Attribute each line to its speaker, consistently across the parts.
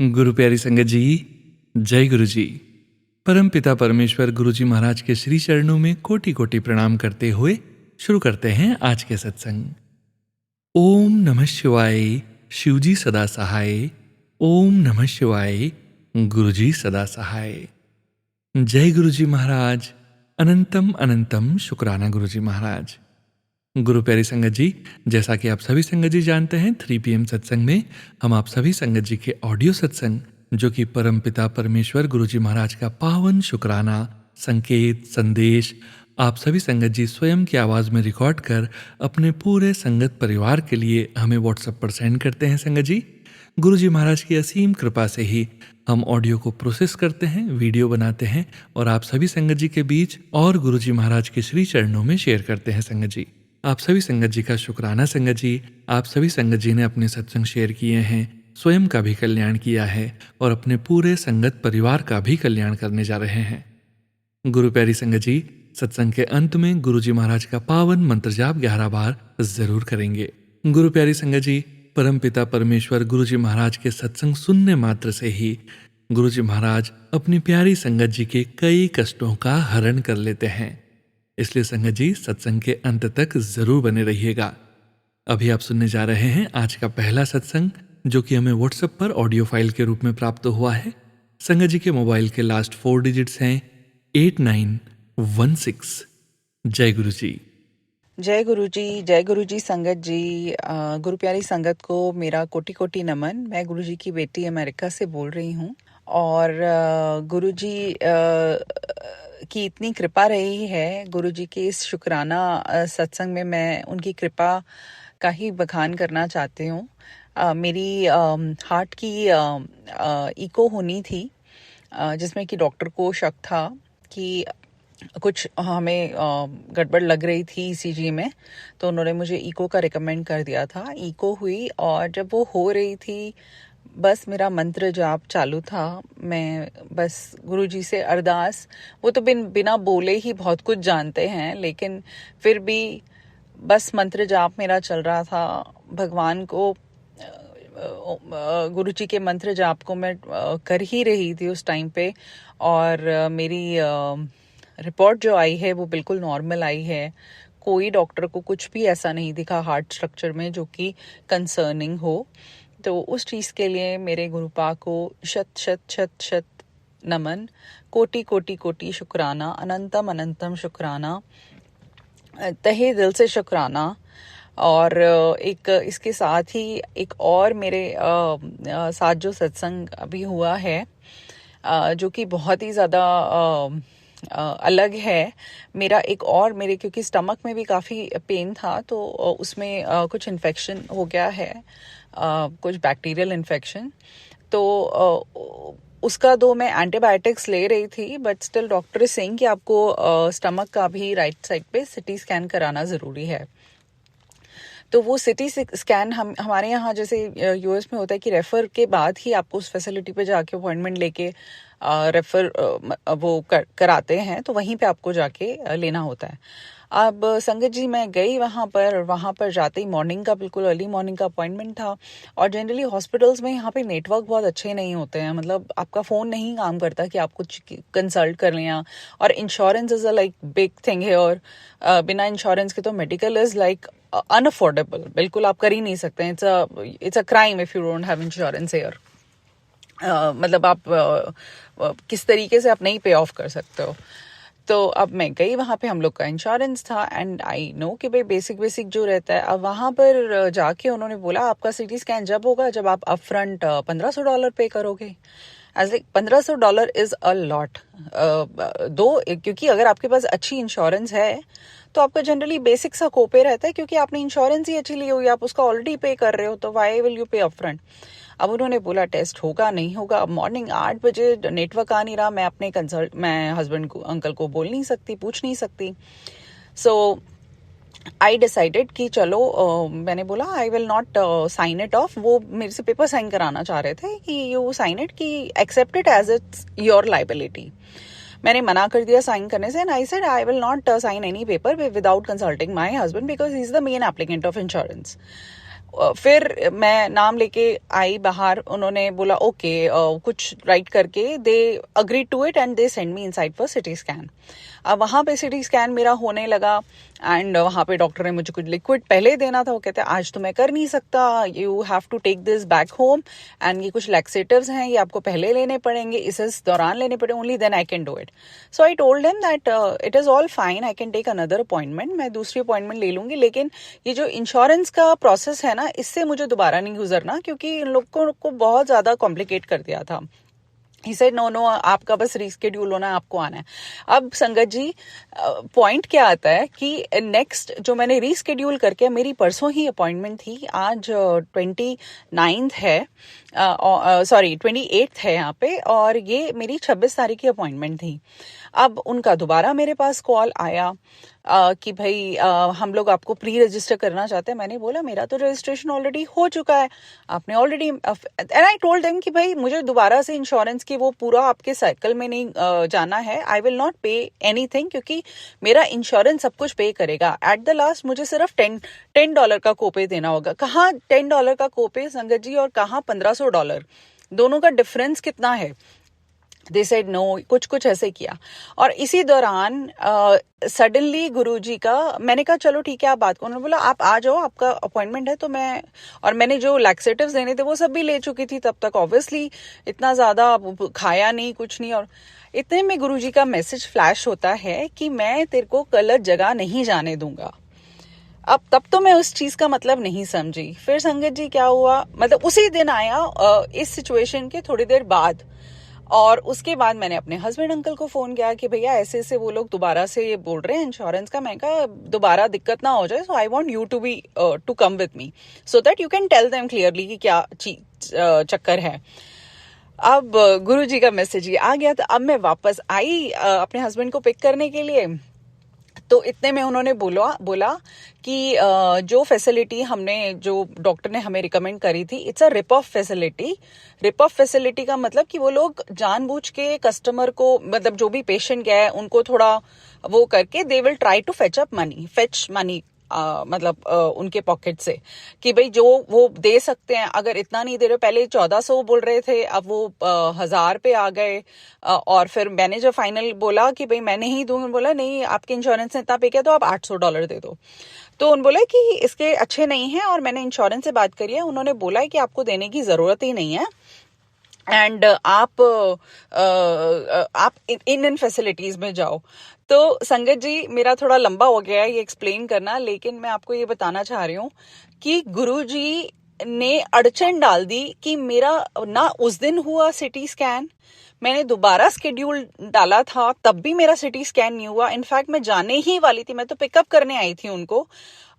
Speaker 1: गुरु प्यारी संगत जी, जय गुरु जी। परम पिता परमेश्वर गुरु जी महाराज के श्री चरणों में कोटि कोटि प्रणाम करते हुए शुरू करते हैं आज के सत्संग। ओम नमः शिवाय, शिवजी सदा सहाय। ओम नमः शिवाय, गुरु जी सदा सहाय। जय गुरु जी महाराज, अनंतम अनंतम शुक्राना गुरु जी महाराज। गुरु प्यारी संगत जी, जैसा कि आप सभी संगत जी जानते हैं, 3 PM सत्संग में हम आप सभी संगत जी के ऑडियो सत्संग, जो कि परम पिता परमेश्वर गुरु जी महाराज का पावन शुक्राना, संकेत, संदेश आप सभी संगत जी स्वयं की आवाज़ में रिकॉर्ड कर अपने पूरे संगत परिवार के लिए हमें व्हाट्सएप पर सेंड करते हैं। संगत जी, गुरु जी महाराज की असीम कृपा से ही हम ऑडियो को प्रोसेस करते हैं, वीडियो बनाते हैं और आप सभी संगत जी के बीच और गुरु जी महाराज के श्री चरणों में शेयर करते हैं। संगत जी, आप सभी संगत जी का शुक्राना। संगत जी, आप सभी संगत जी ने अपने सत्संग शेयर किए हैं, स्वयं का भी कल्याण किया है और अपने पूरे संगत परिवार का भी कल्याण करने जा रहे हैं। गुरु प्यारी संगत जी, सत्संग के अंत में गुरु जी महाराज का पावन मंत्र जाप 11 बार जरूर करेंगे। गुरु प्यारी संगत जी, परम पिता परमेश्वर गुरु जी महाराज के सत्संग सुनने मात्र से ही गुरु जी महाराज अपनी प्यारी संगत जी के कई कष्टों का हरण कर लेते हैं। इसलिए संगत जी, सत्संग के अंत तक जरूर बने रहिएगा। अभी आप सुनने जा रहे हैं आज का पहला सत्संग, जो कि हमें व्हाट्सएप पर ऑडियो फाइल के रूप में प्राप्त हुआ है। संगत जी के मोबाइल के लास्ट 4 डिजिट्स हैं 8916। जय गुरु जी।
Speaker 2: जय गुरु जी, जय गुरु जी। संगत जी, गुरु प्यारी संगत को मेरा कोटि कोटि नमन। मैं गुरु जी की बेटी अमेरिका से बोल रही हूँ और गुरु जी की इतनी कृपा रही है। गुरु जी के इस शुक्राना सत्संग में मैं उनकी कृपा का ही बखान करना चाहती हूँ। मेरी हार्ट की इको होनी थी, जिसमें कि डॉक्टर को शक था कि कुछ हमें गड़बड़ लग रही थी ईसीजी में, तो उन्होंने मुझे इको का रिकमेंड कर दिया था। इको हुई और जब वो हो रही थी, बस मेरा मंत्र जाप चालू था। मैं बस गुरुजी से अरदास, वो तो बिना बोले ही बहुत कुछ जानते हैं, लेकिन फिर भी बस मंत्र जाप मेरा चल रहा था। भगवान को, गुरुजी के मंत्र जाप को मैं कर ही रही थी उस टाइम पे। और मेरी रिपोर्ट जो आई है वो बिल्कुल नॉर्मल आई है। कोई डॉक्टर को कुछ भी ऐसा नहीं दिखा हार्ट स्ट्रक्चर में जो कि कंसर्निंग हो। तो उस चीज़ के लिए मेरे गुरुपा को शत शत शत शत नमन, कोटि कोटि कोटि शुक्राना, अनंतम अनंतम शुक्राना, तहे दिल से शुक्राना। और एक इसके साथ ही एक और मेरे साथ जो सत्संग अभी हुआ है, जो कि बहुत ही ज़्यादा अलग है। मेरा एक और मेरे क्योंकि स्टमक में भी काफ़ी पेन था, तो उसमें कुछ इन्फेक्शन हो गया है, कुछ बैक्टीरियल इन्फेक्शन। तो उसका दो मैं एंटीबायोटिक्स ले रही थी, but still doctor is saying कि आपको स्टमक का भी राइट साइड पे सिटी स्कैन कराना ज़रूरी है। तो वो सिटी स्कैन हमारे यहाँ जैसे यूएस में होता है कि रेफर के बाद ही आपको उस फैसिलिटी पे जाके अपॉइंटमेंट लेके रेफर वो कराते हैं, तो वहीं पे आपको जाके लेना होता है। अब संगत जी, मैं गई वहाँ पर जाते ही मॉर्निंग का, बिल्कुल अर्ली मॉर्निंग का अपॉइंटमेंट था। और जनरली हॉस्पिटल्स में यहाँ पे नेटवर्क बहुत अच्छे नहीं होते हैं, मतलब आपका फ़ोन नहीं काम करता कि आप कुछ कंसल्ट कर लें। और insurance is a like big thing है, और बिना इंश्योरेंस के तो मेडिकल इज़ लाइक अनअफोर्डेबल, बिल्कुल आप कर ही नहीं सकते। It's a crime if you don't have insurance here. मतलब आप किस तरीके से आप नहीं पे ऑफ कर सकते हो। तो अब मैं गई वहाँ पे, हम लोग का इंश्योरेंस था, एंड आई नो कि भाई बेसिक जो रहता है। अब वहाँ पर जाके उन्होंने बोला आपका सिटी स्कैन जब होगा जब आप अपफ्रंट $1500 पे करोगे। As like $1500 is a lot. Though, क्योंकि अगर आपके पास अच्छी इंश्योरेंस है तो आपका जनरली बेसिक सा कोपे रहता है, क्योंकि आपने इंश्योरेंस ही अच्छी ली हुई, आप उसका ऑलरेडी पे कर रहे हो, तो वाई विल यू पे अपफ्रंट। अब उन्होंने बोला टेस्ट होगा नहीं होगा। अब मॉर्निंग 8 बजे नेटवर्क आ नहीं रहा, मैं हस्बैंड को, अंकल को बोल नहीं सकती, पूछ नहीं सकती। सो आई डिसाइडेड कि चलो, मैंने बोला I will not sign it off. वो मेरे से पेपर साइन कराना चाह रहे थे कि यू साइन इट, कि accept it as it's your liability. मैंने मना कर दिया साइन करने से, and I said I will not sign any paper without consulting my husband because he is the main applicant of insurance. फिर मैं नाम लेके आई बाहर, उन्होंने बोला ओके, कुछ राइट करके they agree to it and they send me inside for city scan. अब वहाँ पे सिटी स्कैन मेरा होने लगा एंड वहाँ पे डॉक्टर ने मुझे कुछ लिक्विड पहले देना था। वो कहते हैं आज तो मैं कर नहीं सकता, you have to take this back home and ये कुछ लैक्सेटिव्स हैं, ये आपको पहले लेने पड़ेंगे, इस दौरान लेने पड़ेंगे, only then I can do it. So I told him that it is all fine, I can take another appointment, मैं दूसरी अपॉइंटमेंट ले लूंगी, लेकिन ये जो इंश्योरेंस का प्रोसेस है ना, इससे मुझे दोबारा नहीं गुजरना, क्योंकि इन लोगों को बहुत ज़्यादा कॉम्प्लिकेट कर दिया था। ही सेड नो, आपका बस रीस्केड्यूल होना है, आपको आना है। अब संगत जी, पॉइंट क्या आता है कि नेक्स्ट जो मैंने रीस्केड्यूल करके, मेरी परसों ही अपॉइंटमेंट थी, आज 29 है, सॉरी 28 है यहाँ पे, और ये मेरी 26 तारीख की अपॉइंटमेंट थी। अब उनका दोबारा मेरे पास कॉल आया कि भाई हम लोग आपको प्री रजिस्टर करना चाहते हैं। मैंने बोला मेरा तो रजिस्ट्रेशन ऑलरेडी हो चुका है, आपने already, and I told them कि भाई मुझे दोबारा से इंश्योरेंस की वो पूरा आपके साइकिल में नहीं जाना है, आई विल नॉट पे एनीथिंग, क्योंकि मेरा इंश्योरेंस सब कुछ पे करेगा। एट द लास्ट मुझे सिर्फ $10 का कोपे देना होगा। कहाँ $10 का कोपे संगत जी, और कहाँ $1500, दोनों का डिफरेंस कितना है? दे सेड नो, कुछ ऐसे किया। और इसी दौरान सडनली गुरुजी का, मैंने कहा चलो ठीक है आप बात करो, उन्होंने बोला आप आ जाओ, आपका अपॉइंटमेंट है। तो मैंने जो लैक्सेटिव्स देने थे वो सब भी ले चुकी थी तब तक, ऑब्वियसली इतना ज्यादा खाया नहीं, कुछ नहीं। और इतने में गुरुजी का मैसेज फ्लैश होता है कि मैं तेरे को गलत जगह नहीं जाने दूंगा। अब तब तो मैं उस चीज का मतलब नहीं समझी। फिर संगत जी क्या हुआ, मतलब उसी दिन आया इस सिचुएशन के थोड़ी देर बाद, और उसके बाद मैंने अपने हस्बैंड अंकल को फोन किया कि भैया ऐसे ऐसे वो लोग दोबारा से ये बोल रहे हैं इंश्योरेंस का। मैं कहा दोबारा दिक्कत ना हो जाए, so I want you to be to come with me so that you can tell them clearly कि क्या चक्कर है। अब गुरुजी का मैसेज ये आ गया, तो अब मैं वापस आई अपने हस्बैंड को पिक करने के लिए। तो इतने में उन्होंने बोला कि जो फैसिलिटी हमने, जो डॉक्टर ने हमें रिकमेंड करी थी, it's a rip off facility. Rip off facility का मतलब कि वो लोग जानबूझ के कस्टमर को, मतलब जो भी पेशेंट गया है उनको थोड़ा वो करके, they will try to fetch money, मतलब उनके पॉकेट से, कि भाई जो वो दे सकते हैं, अगर इतना नहीं दे रहे, पहले 1400 बोल रहे थे, अब वो 1000 पे आ गए। और फिर मैनेजर फाइनल बोला कि भाई मैं नहीं दूंगा, बोला नहीं आपके इंश्योरेंस ने इतना पे किया तो आप $800 दे दो। तो उन्होंने बोला कि इसके अच्छे नहीं है, और मैंने इंश्योरेंस से बात करी है, उन्होंने बोला है कि आपको देने की जरूरत ही नहीं है, एंड आप इन फैसिलिटीज में जाओ। तो संगत जी मेरा थोड़ा लंबा हो गया ये एक्सप्लेन करना, लेकिन मैं आपको ये बताना चाह रही हूँ कि गुरुजी ने अड़चन डाल दी कि मेरा ना उस दिन हुआ सिटी स्कैन, मैंने दोबारा स्केड्यूल डाला था तब भी मेरा सिटी स्कैन नहीं हुआ। इनफैक्ट मैं जाने ही वाली थी, मैं तो पिकअप करने आई थी उनको,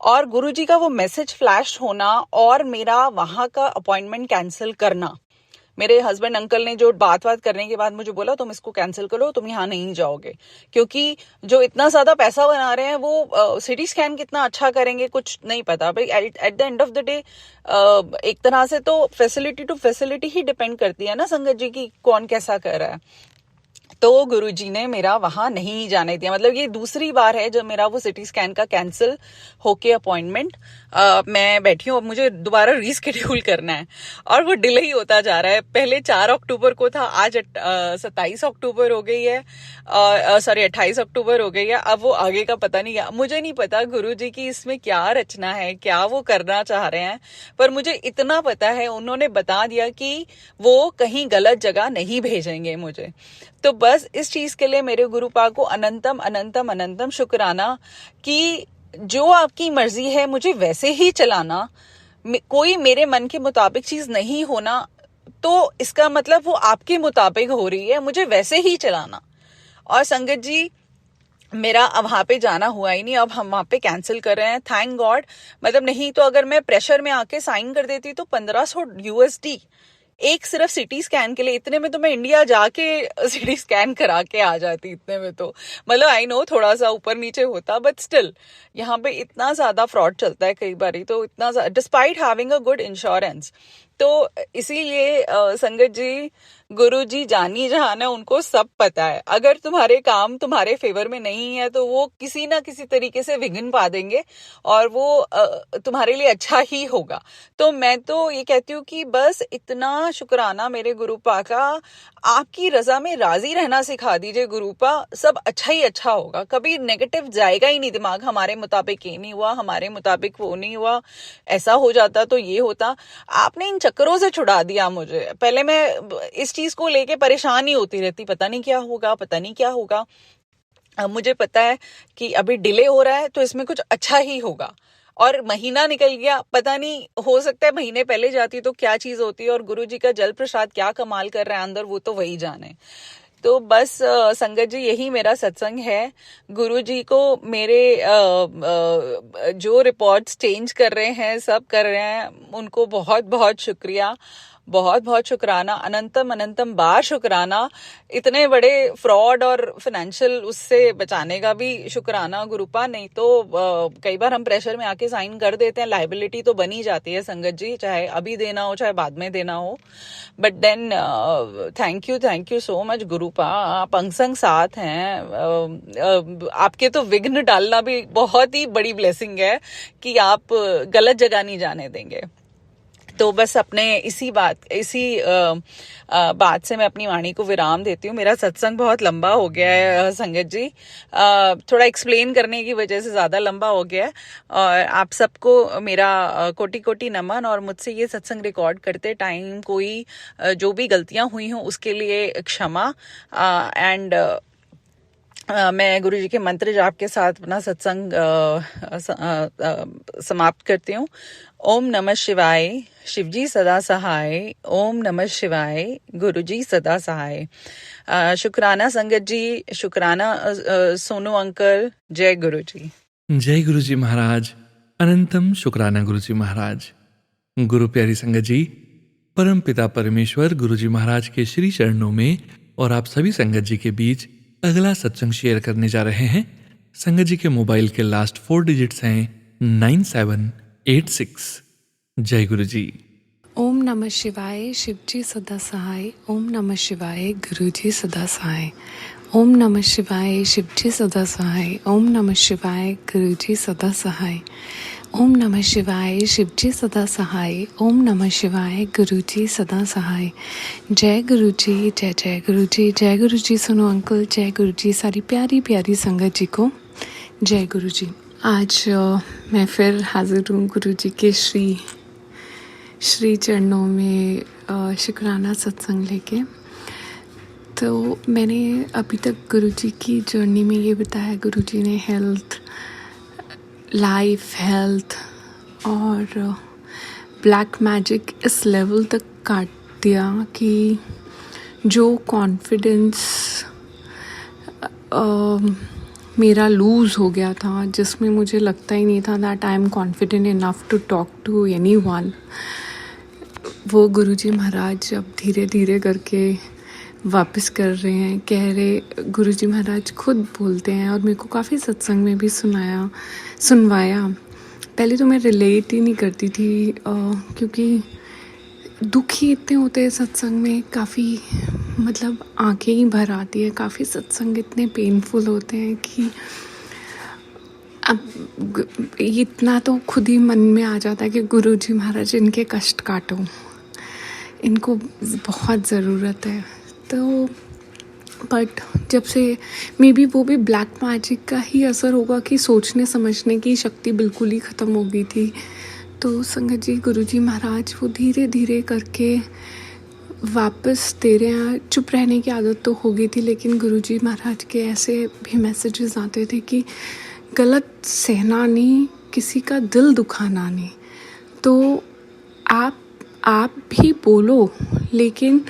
Speaker 2: और गुरुजी का वो मैसेज फ्लैश होना और मेरा वहां का अपॉइंटमेंट कैंसिल करना। मेरे हस्बैंड अंकल ने जो बात करने के बाद मुझे बोला तुम इसको कैंसिल करो, तुम यहाँ नहीं जाओगे, क्योंकि जो इतना ज्यादा पैसा बना रहे हैं वो सिटी स्कैन कितना अच्छा करेंगे कुछ नहीं पता भाई। At the end of the day एक तरह से तो फैसिलिटी टू फैसिलिटी ही डिपेंड करती है ना संगत जी की कौन कैसा कर रहा है। तो गुरुजी ने मेरा वहां नहीं जाने दिया। मतलब ये दूसरी बार है जब मेरा वो सिटी स्कैन का कैंसिल होके अपॉइंटमेंट मैं बैठी हूँ, अब मुझे दोबारा रीस्केड्यूल करना है और वो डिले ही होता जा रहा है। पहले 4 अक्टूबर को था, आज 27 अक्टूबर हो गई है, सॉरी 28 अक्टूबर हो गई है। अब वो आगे का पता नहीं, मुझे नहीं पता गुरुजी की इसमें क्या रचना है, क्या वो करना चाह रहे हैं, पर मुझे इतना पता है उन्होंने बता दिया कि वो कहीं गलत जगह नहीं भेजेंगे मुझे। तो बस इस चीज के लिए मेरे गुरुपा को अनंतम अनंतम अनंतम शुक्राना कि जो आपकी मर्जी है मुझे वैसे ही चलाना, कोई मेरे मन के मुताबिक चीज नहीं होना तो इसका मतलब वो आपके मुताबिक हो रही है, मुझे वैसे ही चलाना। और संगत जी मेरा अब वहां पे जाना हुआ ही नहीं, अब हम वहां पे कैंसिल कर रहे हैं, थैंक गॉड। मतलब नहीं तो अगर मैं प्रेशर में आके साइन कर देती तो $1500 एक सिर्फ सिटी स्कैन के लिए, इतने में तो मैं इंडिया जाके सिटी स्कैन करा के आ जाती। इतने में तो मतलब आई नो थोड़ा सा ऊपर नीचे होता, बट स्टिल यहाँ पे इतना ज्यादा फ्रॉड चलता है कई बार, तो इतना despite having a good insurance. तो इसीलिए संगत जी, गुरु जी जानी जहान है, उनको सब पता है। अगर तुम्हारे काम तुम्हारे फेवर में नहीं है तो वो किसी ना किसी तरीके से विघ्न पा देंगे और वो तुम्हारे लिए अच्छा ही होगा। तो मैं तो ये कहती हूँ कि बस इतना शुक्राना मेरे गुरुपा का, आपकी रजा में राजी रहना सिखा दीजिए गुरुपा, सब अच्छा ही अच्छा होगा। कभी नेगेटिव जाएगा ही नहीं दिमाग, हमारे मुताबिक ये नहीं हुआ, हमारे मुताबिक वो नहीं हुआ, ऐसा हो जाता तो ये होता। आपने इन चक्करों से छुड़ा दिया मुझे। पहले मैं इस चीज को लेके परेशान ही होती रहती, पता नहीं क्या होगा, पता नहीं क्या होगा। अब मुझे पता है कि अभी डिले हो रहा है तो इसमें कुछ अच्छा ही होगा। और महीना निकल गया, पता नहीं, हो सकता है महीने पहले जाती तो क्या चीज होती है, और गुरु जी का जल प्रसाद क्या कमाल कर रहा है अंदर, वो तो वही जाने। तो बस संगत जी, यही मेरा सत्संग है। गुरु जी को मेरे जो रिपोर्ट्स चेंज कर रहे हैं, सब कर रहे हैं, उनको बहुत बहुत शुक्रिया, बहुत बहुत शुक्राना, अनंतम अनंतम बार शुक्राना। इतने बड़े फ्रॉड और फाइनेंशियल उससे बचाने का भी शुक्राना गुरुपा। नहीं तो कई बार हम प्रेशर में आके साइन कर देते हैं, लाइबिलिटी तो बनी जाती है संगत जी, चाहे अभी देना हो चाहे बाद में देना हो। But then thank you so much Gurupa, आप अंग संग साथ हैं। आपके तो विघ्न डालना भी बहुत ही बड़ी ब्लेसिंग है कि आप गलत जगह नहीं जाने देंगे। तो बस अपने इसी बात से मैं अपनी वाणी को विराम देती हूँ। मेरा सत्संग बहुत लंबा हो गया है संगत जी, थोड़ा एक्सप्लेन करने की वजह से ज़्यादा लंबा हो गया है। और आप सबको मेरा कोटि कोटि नमन, और मुझसे ये सत्संग रिकॉर्ड करते टाइम कोई जो भी गलतियाँ हुई हों उसके लिए क्षमा। एंड मैं गुरु जी के मंत्र जाप के साथ अपना सत्संग समाप्त करती हूँ। ओम नमः शिवाय, शिवजी सदा सहाय। ओम नमः शिवाय, गुरु जी सदा सहाय। शुक्राना संगत जी, शुक्राना सोनू अंकल। जय गुरु जी।
Speaker 1: जय गुरु जी महाराज, अनंतम शुक्राना गुरु जी महाराज। गुरु प्यारी संगत जी, परम पिता परमेश्वर गुरु जी महाराज के श्री चरणों में और आप सभी संगत जी के बीच अगला सत्संग शेयर करने जा रहे हैं। संगत जी के मोबाइल के लास्ट 4 डिजिट्स हैं 9786। जय गुरु जी।
Speaker 3: ओम नमः शिवाय, शिवजी सदा सहाय। ओम नमः शिवाय, गुरुजी सदा सहाय। ओम नमः शिवाय, शिवजी सदा सहाय। ओम नमः शिवाय, गुरुजी सदा सहाय। ओम नमः शिवाय, शिवजी सदा सहाय। ओम नमः शिवाय, गुरुजी सदा सहाय। जय गुरुजी, जय जय गुरुजी, जय गुरुजी सोनू अंकल, जय गुरुजी सारी प्यारी प्यारी संगत जी को जय गुरुजी। आज मैं फिर हाजिर हूँ गुरुजी के श्री चरणों में शुक्राना सत्संग लेके। तो मैंने अभी तक गुरुजी की जर्नी में ये बताया, गुरुजी ने हेल्थ, लाइफ, हेल्थ और ब्लैक मैजिक इस लेवल तक काट दिया कि जो कॉन्फिडेंस मेरा लूज़ हो गया था, जिसमें मुझे लगता ही नहीं था that I am confident enough to talk to anyone, वो गुरुजी महाराज अब धीरे धीरे करके वापस कर रहे हैं। कह रहे, गुरुजी महाराज खुद बोलते हैं, और मेरे को काफ़ी सत्संग में भी सुनवाया। पहले तो मैं रिलेट ही नहीं करती थी क्योंकि दुख ही इतने होते हैं सत्संग में, काफ़ी मतलब आंखें ही भर आती है। काफ़ी सत्संग इतने पेनफुल होते हैं कि अब इतना तो खुद ही मन में आ जाता है कि गुरुजी महाराज इनके कष्ट काटो, इनको बहुत ज़रूरत है। तो बट जब से मे बी वो भी ब्लैक मैजिक का ही असर होगा कि सोचने समझने की शक्ति बिल्कुल ही ख़त्म हो गई थी। तो संगत जी, गुरुजी महाराज वो धीरे धीरे करके वापस दे रहे हैं। चुप रहने की आदत तो हो गई थी, लेकिन गुरुजी महाराज के ऐसे भी मैसेजेस आते थे कि गलत सहना नहीं, किसी का दिल दुखाना नहीं। तो आप भी बोलो, लेकिन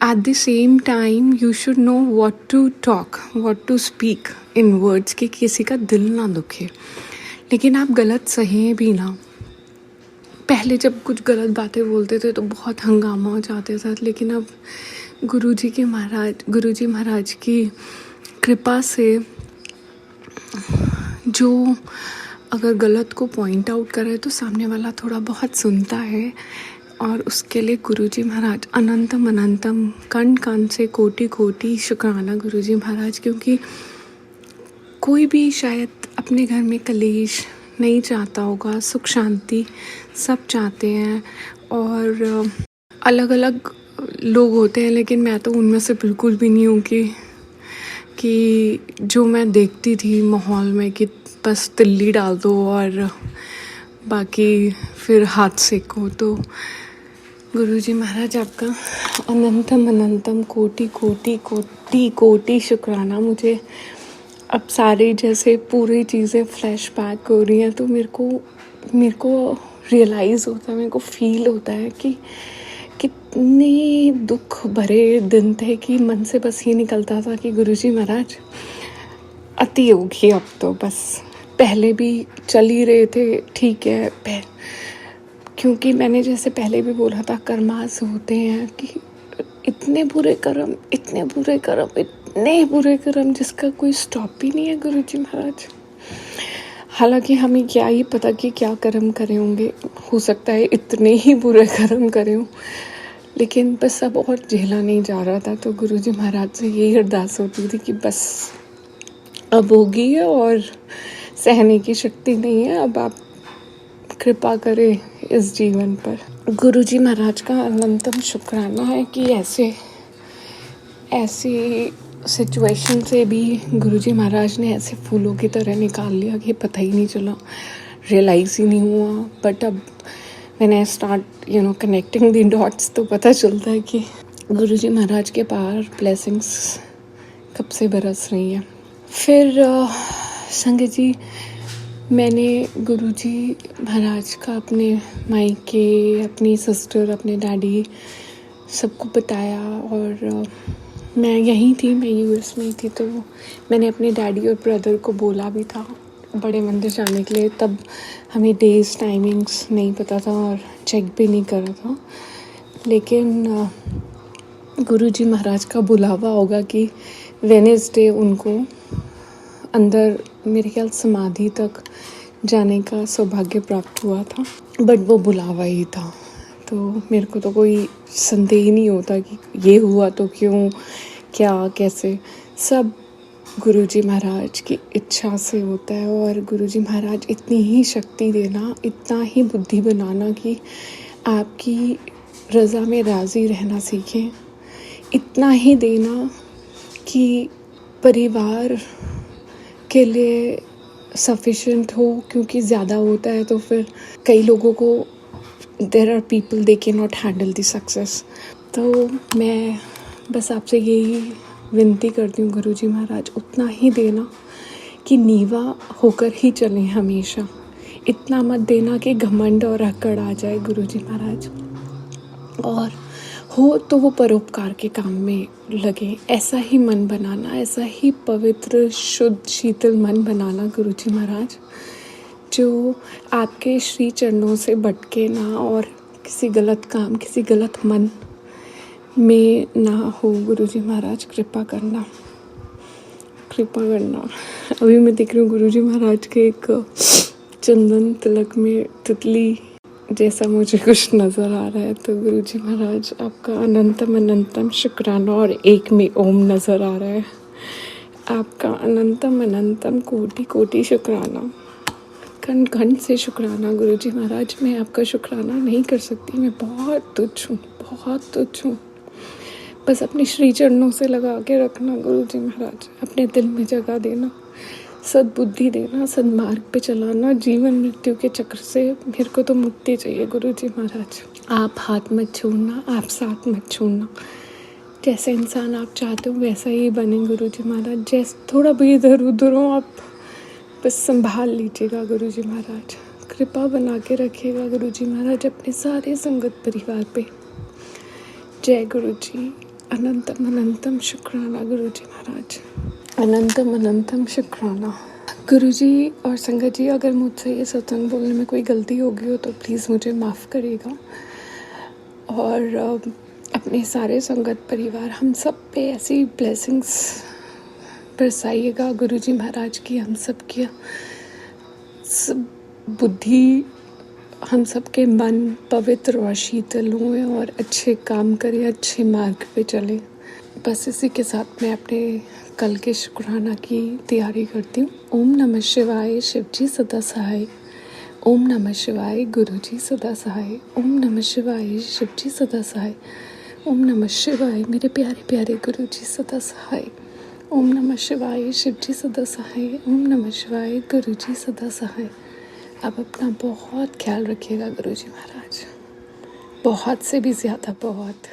Speaker 3: at the same time you should know what to talk, what to speak in words कि किसी का दिल ना दुखे, लेकिन आप गलत सहें भी ना। पहले जब कुछ गलत बातें बोलते थे तो बहुत हंगामा हो जाते थे, लेकिन अब गुरुजी महाराज की कृपा से जो अगर गलत को पॉइंट आउट करे तो सामने वाला थोड़ा बहुत सुनता है और उसके लिए गुरुजी महाराज अनंतम अनंतम कण कण से कोटि कोटि शुक्राना गुरुजी महाराज, क्योंकि कोई भी शायद अपने घर में कलेश नहीं चाहता होगा, सुख शांति सब चाहते हैं और अलग अलग लोग होते हैं, लेकिन मैं तो उनमें से बिल्कुल भी नहीं हूँ कि जो मैं देखती थी माहौल में कि बस तिल्ली डाल दो और बाकी फिर हाथ सेको। तो गुरुजी महाराज आपका अनंतम अनंतम कोटि कोटि कोटि कोटि शुक्राना। मुझे अब सारी जैसे पूरी चीज़ें फ्लैशबैक हो रही हैं, तो मेरे को रियलाइज़ होता है, मेरे को फील होता है कि कितने दुख भरे दिन थे कि मन से बस ये निकलता था कि गुरुजी महाराज अति होगी अब तो बस। पहले भी चल ही रहे थे, ठीक है, क्योंकि मैंने जैसे पहले भी बोला था कर्मास होते हैं कि इतने बुरे कर्म इतने बुरे कर्म इतने बुरे कर्म जिसका कोई स्टॉप ही नहीं है गुरुजी महाराज। हालांकि हमें क्या ही पता कि क्या कर्म करे होंगे, हो सकता है इतने ही बुरे कर्म करे हों, लेकिन बस अब और झेला नहीं जा रहा था। तो गुरुजी महाराज से यही अरदास होती थी कि बस अब होगी है और सहने की शक्ति नहीं है, अब आप कृपा करें इस जीवन पर। गुरुजी महाराज का अनंतम शुक्राना है कि ऐसी सिचुएशन से भी गुरुजी महाराज ने ऐसे फूलों की तरह निकाल लिया कि पता ही नहीं चला, रियलाइज़ ही नहीं हुआ। बट अब मैंने स्टार्ट कनेक्टिंग द डॉट्स, तो पता चलता है कि गुरुजी महाराज के पार ब्लेसिंग्स कब से बरस रही हैं। फिर संगत जी, मैंने गुरुजी महाराज का अपने मायके, अपनी सिस्टर, अपने डैडी सबको बताया और मैं यहीं थी, मैं यूएस में ही थी, तो मैंने अपने डैडी और ब्रदर को बोला भी था बड़े मंदिर जाने के लिए। तब हमें डेज टाइमिंग्स नहीं पता था और चेक भी नहीं करा था, लेकिन गुरुजी महाराज का बुलावा होगा कि वेडनेसडे उनको अंदर मेरे ख्याल समाधि तक जाने का सौभाग्य प्राप्त हुआ था, बट वो बुलावा ही था। तो मेरे को तो कोई संदेह नहीं होता कि ये हुआ तो क्यों, क्या, कैसे, सब गुरुजी महाराज की इच्छा से होता है। और गुरुजी महाराज इतनी ही शक्ति देना, इतना ही बुद्धि बनाना कि आपकी रज़ा में राज़ी रहना सीखें, इतना ही देना कि परिवार के लिए सफिशिएंट हो, क्योंकि ज़्यादा होता है तो फिर कई लोगों को there are people they cannot handle the success. तो मैं बस आपसे यही विनती करती हूँ गुरुजी महाराज, उतना ही देना कि नीवा होकर ही चलें हमेशा, इतना मत देना कि घमंड और अकड़ आ जाए गुरुजी महाराज, और हो तो वो परोपकार के काम में लगे। ऐसा ही मन बनाना, ऐसा ही पवित्र शुद्ध शीतल मन बनाना गुरुजी महाराज, जो आपके श्री चरणों से भटके ना और किसी गलत काम, किसी गलत मन में ना हो। गुरुजी महाराज कृपा करना, कृपा करना। अभी मैं देख रही हूँ गुरुजी महाराज के एक चंदन तिलक में तितली जैसा मुझे कुछ नज़र आ रहा है। तो गुरुजी महाराज आपका अनंतम अनंतम शुक्राना, और एक में ओम नज़र आ रहा है। आपका अनंतम अनंतम कोटि कोटि शुक्राना, कण कण से शुक्राना गुरुजी महाराज। मैं आपका शुक्राना नहीं कर सकती, मैं बहुत तुच्छ हूँ, बहुत तुच्छ हूँ। बस अपने श्री चरणों से लगा के रखना गुरुजी महाराज, अपने दिल में जगह देना, सद्बुद्धि देना, सन्मार्ग पे चलाना। जीवन मृत्यु के चक्र से मेरे को तो मुक्ति चाहिए गुरुजी महाराज। आप हाथ मत छोड़ना, आप साथ मत छोड़ना, जैसे इंसान आप चाहते हो वैसा ही बने गुरुजी महाराज। जैसे थोड़ा भी इधर उधर हो आप बस संभाल लीजिएगा गुरुजी महाराज, कृपा बना के रखिएगा गुरुजी महाराज अपने सारे संगत परिवार पे। जय गुरुजी, अनंतम अनंतम शुक्राना गुरुजी महाराज, अनंतम अनंतम शुक्राना। गुरुजी और संगत जी, अगर मुझसे ये सत्संग बोलने में कोई गलती होगी हो तो प्लीज़ मुझे माफ़ करिएगा, और अपने सारे संगत परिवार हम सब पे ऐसी ब्लेसिंग्स बरसाइएगा गुरुजी महाराज की, हम सब की सब बुद्धि हम सबके मन पवित्र और शीतल हुए और अच्छे काम करें, अच्छे मार्ग पे चले। बस इसी के साथ मैं अपने कल के शुक्राना की तैयारी करती हूँ। ओम नमः शिवाय, शिव जी सदा सहाय। ओम नमः शिवाय, गुरु जी सदा सहाय। ओम नमः शिवाय, शिव जी सदा सहाय। ओम नमः शिवाय, मेरे प्यारे प्यारे गुरु जी सदा सहाय। ओम नमः शिवाय, शिव जी सदा सहाय। ओम नमः शिवाय, गुरु जी सदा सहाय। आप अपना बहुत ख्याल रखिएगा गुरु जी महाराज, बहुत से भी ज़्यादा बहुत।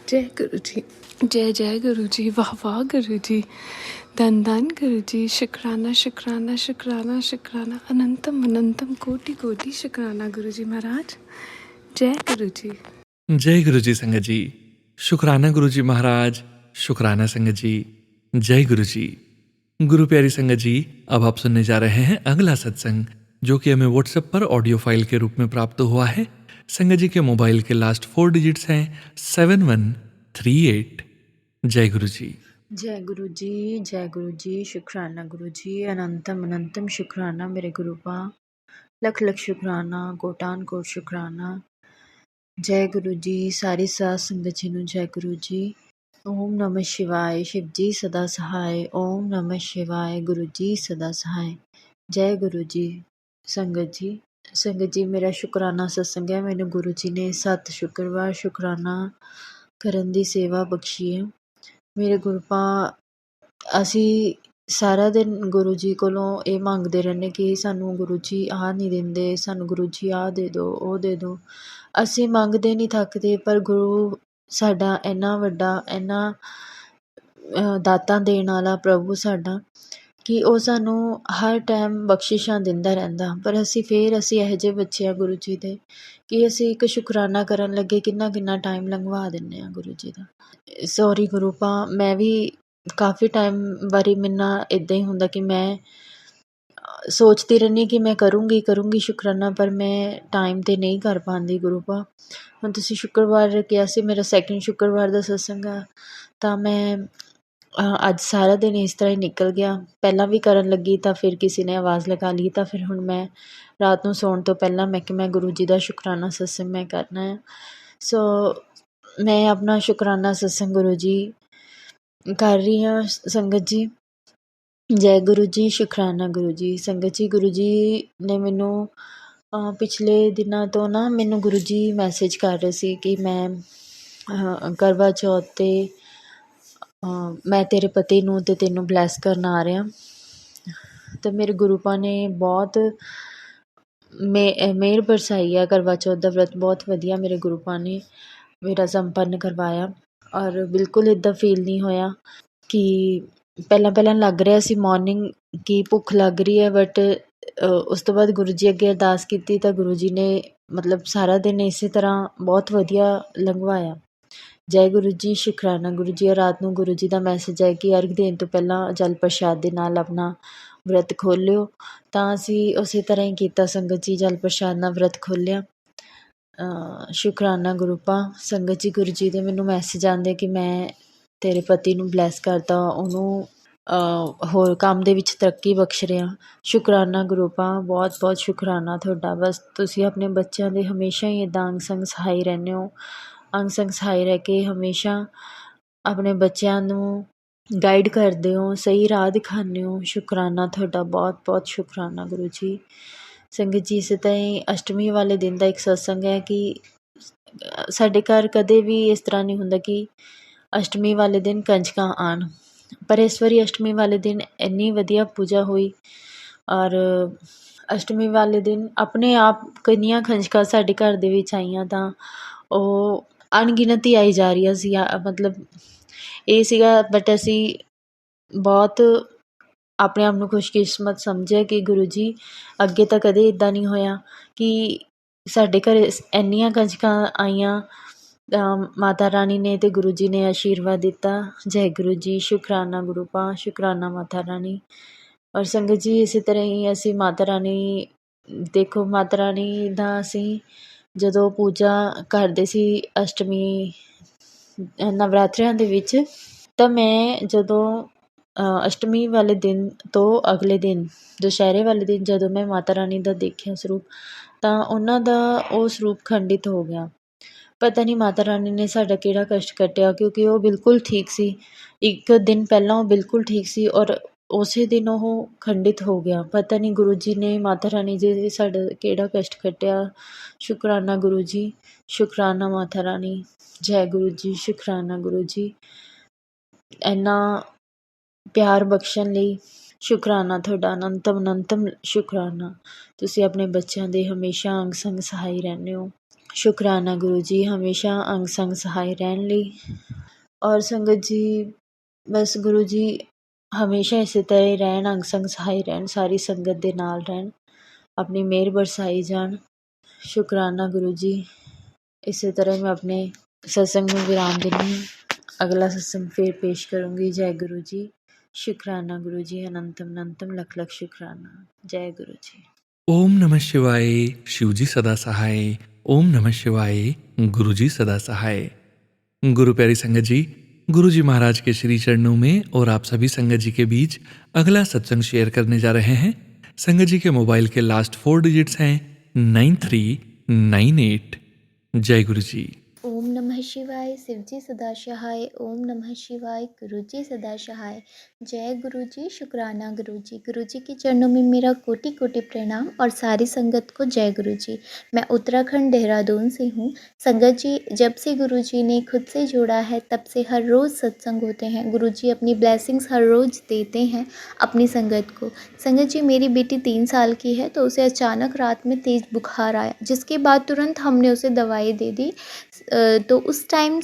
Speaker 3: जय गुरु जी, जय जय गुरु जी, वाह वाह गुरु जी, धन धन गुरु जी, शुक्राना शुक्राना शुक्राना शुक्राना, अनंतम अनंतम कोटि कोटि शुक्राना गुरु जी महाराज। जय गुरु जी।
Speaker 1: जय गुरु जी संगत जी, शुक्राना गुरु जी महाराज, शुक्राना संगत जी, जय गुरु जी। गुरु प्यारी संगत जी, अब आप सुनने जा रहे हैं अगला सत्संग, जो कि हमें व्हाट्सएप पर ऑडियो फाइल के रूप में प्राप्त हुआ है। संगत जी के मोबाइल के लास्ट 4 डिजिट्स हैं 7138। जय गुरु जी।
Speaker 4: जय गुरु जी, शुक्राना गुरु जी, अनंतम अनंतम शुक्राना मेरे गुरु पा, लख लख शुक्राना, कोटान कोट शुक्राना। जय गुरु जी, सारी साध संगत जी नूं जय गुरु जी। ओम नमः शिवाय, शिव जी सदा सहाय। ओम नमः शिवाय, गुरु जी सदा सहाय। जय गुरु जी। संगत जी मेरा शुक्राना सत्संग है। मैनूं गुरु जी ने 7 शुक्रवार शुक्राना ਕਰਨ ਦੀ ਸੇਵਾ ਬਖਸ਼ੀ ਹੈ। ਮੇਰੇ ਗੁਰਪਾ ਅਸੀਂ ਸਾਰਾ ਦਿਨ ਗੁਰੂ ਜੀ ਕੋਲੋਂ ਇਹ ਮੰਗਦੇ ਰਹਿੰਦੇ ਕਿ ਸਾਨੂੰ ਗੁਰੂ ਜੀ ਆਹ ਨਹੀਂ ਦਿੰਦੇ, ਸਾਨੂੰ ਗੁਰੂ ਜੀ ਆਹ ਦੇ ਦਿਓ, ਉਹ ਦੇ ਦਿਓ। ਅਸੀਂ ਮੰਗਦੇ ਨਹੀਂ ਥੱਕਦੇ, ਪਰ ਗੁਰੂ ਸਾਡਾ ਇੰਨਾ ਵੱਡਾ, ਇੰਨਾ ਦਾਤਾਂ ਦੇਣ ਵਾਲਾ ਪ੍ਰਭੂ ਸਾਡਾ, ਕਿ ਉਹ ਸਾਨੂੰ ਹਰ ਟਾਈਮ ਬਖਸ਼ਿਸ਼ਾਂ ਦਿੰਦਾ ਰਹਿੰਦਾ। ਪਰ ਅਸੀਂ ਇਹੋ ਜਿਹੇ ਬੱਚੇ ਹਾਂ ਗੁਰੂ ਜੀ ਦੇ, ਕਿ ਅਸੀਂ ਇੱਕ ਸ਼ੁਕਰਾਨਾ ਕਰਨ ਲੱਗੇ ਕਿੰਨਾ ਟਾਈਮ ਲੰਘਵਾ ਦਿੰਦੇ ਹਾਂ ਗੁਰੂ ਜੀ ਦਾ। ਸੌਰੀ ਗੁਰੂ ਪਾ, ਮੈਂ ਵੀ ਕਾਫੀ ਟਾਈਮ ਵਾਰੀ ਮੇਰੇ ਨਾਲ ਇੱਦਾਂ ਹੀ ਹੁੰਦਾ ਕਿ ਮੈਂ ਸੋਚਦੀ ਰਹਿੰਦੀ ਕਿ ਮੈਂ ਕਰੂੰਗੀ ਸ਼ੁਕਰਾਨਾ, ਪਰ ਮੈਂ ਟਾਈਮ 'ਤੇ ਨਹੀਂ ਕਰ ਪਾਉਂਦੀ ਗੁਰੂ ਪਾ। ਹੁਣ ਤੁਸੀਂ ਸ਼ੁੱਕਰਵਾਰ ਕਿਹਾ ਸੀ, ਮੇਰਾ ਸੈਕਿੰਡ ਸ਼ੁੱਕਰਵਾਰ ਦਾ ਸਤਸੰਗ ਆ, ਤਾਂ ਮੈਂ ਅੱਜ ਸਾਰਾ ਦਿਨ ਇਸ ਤਰ੍ਹਾਂ ਹੀ ਨਿਕਲ ਗਿਆ। ਪਹਿਲਾਂ ਵੀ ਕਰਨ ਲੱਗੀ ਤਾਂ ਫਿਰ ਕਿਸੇ ਨੇ ਆਵਾਜ਼ ਲਗਾ ਲਈ, ਤਾਂ ਫਿਰ ਹੁਣ ਮੈਂ ਰਾਤ ਨੂੰ ਸੌਣ ਤੋਂ ਪਹਿਲਾਂ ਮੈਂ ਕਿਹਾ ਮੈਂ ਗੁਰੂ ਜੀ ਦਾ ਸ਼ੁਕਰਾਨਾ ਸਤਸੰਗ ਮੈਂ ਕਰਨਾ ਹੈ। ਸੋ ਮੈਂ ਆਪਣਾ ਸ਼ੁਕਰਾਨਾ ਸਤਸੰਗ ਗੁਰੂ ਜੀ ਕਰ ਰਹੀ ਹਾਂ। ਸੰਗਤ ਜੀ ਜੈ ਗੁਰੂ ਜੀ, ਸ਼ੁਕਰਾਨਾ ਗੁਰੂ ਜੀ। ਸੰਗਤ ਜੀ, ਗੁਰੂ ਜੀ ਨੇ ਮੈਨੂੰ ਪਿਛਲੇ ਦਿਨਾਂ ਤੋਂ ਨਾ ਮੈਨੂੰ ਗੁਰੂ ਜੀ ਮੈਸੇਜ ਕਰ ਰਹੇ ਸੀ ਕਿ ਮੈਂ ਕਰਵਾ ਚੌਥ 'ਤੇ ਮੈਂ ਤੇਰੇ ਪਤੀ ਨੂੰ ਅਤੇ ਤੈਨੂੰ ਬਲੈਸ ਕਰਨ ਆ ਰਿਹਾ। ਅਤੇ ਮੇਰੇ ਗੁਰੂ ਪਾ ਨੇ ਬਹੁਤ ਮਿਹਰ ਬਰਸਾਈ ਆ। ਕਰਵਾ ਚੌਥ ਦਾ ਵਰਤ ਬਹੁਤ ਵਧੀਆ ਮੇਰੇ ਗੁਰੂ ਪਾ ਨੇ ਮੇਰਾ ਸੰਪੰਨ ਕਰਵਾਇਆ, ਔਰ ਬਿਲਕੁਲ ਇੱਦਾਂ ਫੀਲ ਨਹੀਂ ਹੋਇਆ ਕਿ ਪਹਿਲਾਂ ਲੱਗ ਰਿਹਾ ਸੀ ਮੋਰਨਿੰਗ ਕਿ ਭੁੱਖ ਲੱਗ ਰਹੀ ਹੈ, ਬਟ ਉਸ ਤੋਂ ਬਾਅਦ ਗੁਰੂ ਜੀ ਅੱਗੇ ਅਰਦਾਸ ਕੀਤੀ ਤਾਂ ਗੁਰੂ ਜੀ ਨੇ ਮਤਲਬ ਸਾਰਾ ਦਿਨ ਇਸੇ ਤਰ੍ਹਾਂ ਬਹੁਤ ਵਧੀਆ ਲੰਘਵਾਇਆ। ਜੈ ਗੁਰੂ ਜੀ, ਸ਼ੁਕਰਾਨਾ ਗੁਰੂ ਜੀ। ਰਾਤ ਨੂੰ ਗੁਰੂ ਜੀ ਦਾ ਮੈਸੇਜ ਹੈ ਕਿ ਅਰਘ ਦੇਣ ਤੋਂ ਪਹਿਲਾਂ ਜਲ ਪ੍ਰਸ਼ਾਦ ਦੇ ਨਾਲ ਆਪਣਾ ਵਰਤ ਖੋਲ੍ਹਿਓ, ਤਾਂ ਅਸੀਂ ਉਸੇ ਤਰ੍ਹਾਂ ਹੀ ਕੀਤਾ ਸੰਗਤ ਜੀ, ਜਲ ਪ੍ਰਸ਼ਾਦ ਨਾਲ ਵਰਤ ਖੋਲ੍ਹਿਆ। ਸ਼ੁਕਰਾਨਾ ਗੁਰੂ ਪਾ। ਸੰਗਤ ਜੀ, ਗੁਰੂ ਜੀ ਦੇ ਮੈਨੂੰ ਮੈਸੇਜ ਆਉਂਦੇ ਕਿ ਮੈਂ ਤੇਰੇ ਪਤੀ ਨੂੰ ਬਲੈਸ ਕਰਤਾ, ਉਹਨੂੰ ਹੋਰ ਕੰਮ ਦੇ ਵਿੱਚ ਤਰੱਕੀ ਬਖਸ਼ ਰਿਹਾ। ਸ਼ੁਕਰਾਨਾ ਗੁਰੂ ਪਾ, ਬਹੁਤ ਬਹੁਤ ਸ਼ੁਕਰਾਨਾ ਤੁਹਾਡਾ। ਬਸ ਤੁਸੀਂ ਆਪਣੇ ਬੱਚਿਆਂ ਦੇ ਹਮੇਸ਼ਾ ਹੀ ਇੱਦਾਂ ਅੰਗ ਸੰਗ ਸਹਾਈ ਰਹਿੰਦੇ ਹੋ, ਅੰਗ ਸੰਗ ਸਹਾਈ ਰਹਿ ਕੇ ਹਮੇਸ਼ਾ ਆਪਣੇ ਬੱਚਿਆਂ ਨੂੰ ਗਾਈਡ ਕਰਦੇ ਹੋ, ਸਹੀ ਰਾਹ ਦਿਖਾਉਂਦੇ ਹੋ। ਸ਼ੁਕਰਾਨਾ ਤੁਹਾਡਾ, ਬਹੁਤ ਬਹੁਤ ਸ਼ੁਕਰਾਨਾ ਗੁਰੂ ਜੀ। ਸੰਗਤ ਜੀ, ਇਸੇ ਤਰ੍ਹਾਂ ਹੀ ਅਸ਼ਟਮੀ ਵਾਲੇ ਦਿਨ ਦਾ ਇੱਕ ਸਤਸੰਗ ਹੈ ਕਿ ਸਾਡੇ ਘਰ ਕਦੇ ਵੀ ਇਸ ਤਰ੍ਹਾਂ ਨਹੀਂ ਹੁੰਦਾ ਕਿ ਅਸ਼ਟਮੀ ਵਾਲੇ ਦਿਨ ਕੰਜਕਾਂ ਆਉਣ, ਪਰ ਇਸ ਵਾਰੀ ਅਸ਼ਟਮੀ ਵਾਲੇ ਦਿਨ ਇੰਨੀ ਵਧੀਆ ਪੂਜਾ ਹੋਈ, ਔਰ ਅਸ਼ਟਮੀ ਵਾਲੇ ਦਿਨ ਆਪਣੇ ਆਪ ਕਿੰਨੀਆਂ ਕੰਜਕਾਂ ਸਾਡੇ ਘਰ ਦੇ ਵਿੱਚ ਆਈਆਂ, ਤਾਂ ਉਹ ਅਣਗਿਣਤ ਹੀ ਆਈ ਜਾ ਰਹੀਆਂ ਸੀ। ਮਤਲਬ ਇਹ ਸੀਗਾ, ਬਟ ਅਸੀਂ ਬਹੁਤ ਆਪਣੇ ਆਪ ਨੂੰ ਖੁਸ਼ਕਿਸਮਤ ਸਮਝਿਆ ਕਿ ਗੁਰੂ ਜੀ ਅੱਗੇ ਤਾਂ ਕਦੇ ਇੱਦਾਂ ਨਹੀਂ ਹੋਇਆ ਕਿ ਸਾਡੇ ਘਰ ਇੰਨੀਆਂ ਕੰਜਕਾਂ ਆਈਆਂ। ਮਾਤਾ ਰਾਣੀ ਨੇ ਅਤੇ ਗੁਰੂ ਜੀ ਨੇ ਆਸ਼ੀਰਵਾਦ ਦਿੱਤਾ। ਜੈ ਗੁਰੂ ਜੀ, ਸ਼ੁਕਰਾਨਾ ਗੁਰੂ ਪਾ, ਸ਼ੁਕਰਾਨਾ ਮਾਤਾ ਰਾਣੀ। ਔਰ ਸੰਗਤ ਜੀ, ਇਸੇ ਤਰ੍ਹਾਂ ਹੀ ਅਸੀਂ ਮਾਤਾ ਰਾਣੀ, ਦੇਖੋ ਮਾਤਾ ਰਾਣੀ ਦਾ ਅਸੀਂ ਜਦੋਂ ਪੂਜਾ ਕਰਦੇ ਸੀ ਅਸ਼ਟਮੀ ਨਵਰਾਤਰਿਆਂ ਦੇ ਵਿੱਚ, ਤਾਂ ਮੈਂ ਜਦੋਂ ਅਸ਼ਟਮੀ ਵਾਲੇ ਦਿਨ ਤੋਂ ਅਗਲੇ ਦਿਨ ਦੁਸਹਿਰੇ ਵਾਲੇ ਦਿਨ ਜਦੋਂ ਮੈਂ ਮਾਤਾ ਰਾਣੀ ਦਾ ਦੇਖਿਆ ਸਰੂਪ, ਤਾਂ ਉਹਨਾਂ ਦਾ ਉਹ ਸਰੂਪ ਖੰਡਿਤ ਹੋ ਗਿਆ। ਪਤਾ ਨਹੀਂ ਮਾਤਾ ਰਾਣੀ ਨੇ ਸਾਡਾ ਕਿਹੜਾ ਕਸ਼ਟ ਕੱਟਿਆ, ਕਿਉਂਕਿ ਉਹ ਬਿਲਕੁਲ ਠੀਕ ਸੀ। ਇੱਕ ਦਿਨ ਪਹਿਲਾਂ ਉਹ ਬਿਲਕੁਲ ਠੀਕ ਸੀ ਔਰ ਉਸੇ ਦਿਨ ਉਹ ਖੰਡਿਤ ਹੋ ਗਿਆ। ਪਤਾ ਨਹੀਂ ਗੁਰੂ ਜੀ ਨੇ, ਮਾਤਾ ਰਾਣੀ ਜੀ ਨੇ ਸਾਡਾ ਕਿਹੜਾ ਕਸ਼ਟ ਕੱਟਿਆ। ਸ਼ੁਕਰਾਨਾ ਗੁਰੂ ਜੀ, ਸ਼ੁਕਰਾਨਾ ਮਾਤਾ ਰਾਣੀ, ਜੈ ਗੁਰੂ ਜੀ, ਸ਼ੁਕਰਾਨਾ ਗੁਰੂ ਜੀ। ਇੰਨਾ ਪਿਆਰ ਬਖਸ਼ਣ ਲਈ ਸ਼ੁਕਰਾਨਾ ਤੁਹਾਡਾ, ਅਨੰਤਮ ਸ਼ੁਕਰਾਨਾ। ਤੁਸੀਂ ਆਪਣੇ ਬੱਚਿਆਂ ਦੇ ਹਮੇਸ਼ਾ ਅੰਗ ਸੰਗ ਸਹਾਈ ਰਹਿੰਦੇ ਹੋ। ਸ਼ੁਕਰਾਨਾ ਗੁਰੂ ਜੀ, ਹਮੇਸ਼ਾ ਅੰਗ ਸੰਗ ਸਹਾਈ ਰਹਿਣ ਲਈ। ਔਰ ਸੰਗਤ ਜੀ, ਬਸ ਗੁਰੂ ਜੀ ਹਮੇਸ਼ਾ ਇਸੇ ਤਰ੍ਹਾਂ ਹੀ ਰਹਿਣ, ਅੰਗ ਸੰਗ ਸਹਾਈ ਰਹਿਣ, ਸਾਰੀ ਸੰਗਤ ਦੇ ਨਾਲ ਰਹਿਣ, ਆਪਣੀ ਮਿਹਰ ਬਰਸਾਈ ਜਾਣ। ਸ਼ੁਕਰਾਨਾ ਗੁਰੂ ਜੀ। ਇਸੇ ਤਰ੍ਹਾਂ ਮੈਂ ਆਪਣੇ ਸਤਸੰਗ ਨੂੰ ਵਿਰਾਮ ਦਿੰਦੀ ਹਾਂ। ਅਗਲਾ ਸਤਸੰਗ ਫਿਰ ਪੇਸ਼ ਕਰੂੰਗੀ। ਜੈ ਗੁਰੂ ਜੀ, ਸ਼ੁਕਰਾਨਾ ਗੁਰੂ ਜੀ, ਅਨੰਤਮ ਲੱਖ ਲੱਖ ਸ਼ੁਕਰਾਨਾ। ਜੈ ਗੁਰੂ ਜੀ।
Speaker 1: ओम नमः शिवाय। शिवजी सदा सहाय। ओम नमः शिवाय। गुरु जी सदा सहाय। गुरु प्यारी संगत जी, गुरु जी महाराज के श्री चरणों में और आप सभी संगत जी के बीच अगला सत्संग शेयर करने जा रहे हैं। संगत जी के मोबाइल के लास्ट 4 डिजिट्स हैं 9398। जय गुरु जी।
Speaker 5: ओम नमः शिवाय। शिवजी सदा सहाय। ओम नमः शिवाय। गुरु जी सदा सहाय। जय गुरु जी, शुक्राना गुरु जी। गुरु जी के चरणों में मेरा कोटि कोटि प्रणाम और सारी संगत को जय गुरु जी। मैं उत्तराखंड देहरादून से हूँ। संगत जी, जब से गुरु जी ने खुद से जोड़ा है तब से हर रोज़ सत्संग होते हैं। गुरु जी अपनी ब्लेसिंग्स हर रोज़ देते हैं अपनी संगत को। संगत जी, मेरी बेटी 3 साल की है तो उसे अचानक रात में तेज़ बुखार आया, जिसके बाद तुरंत हमने उसे दवाई दे दी। तो उस टाइम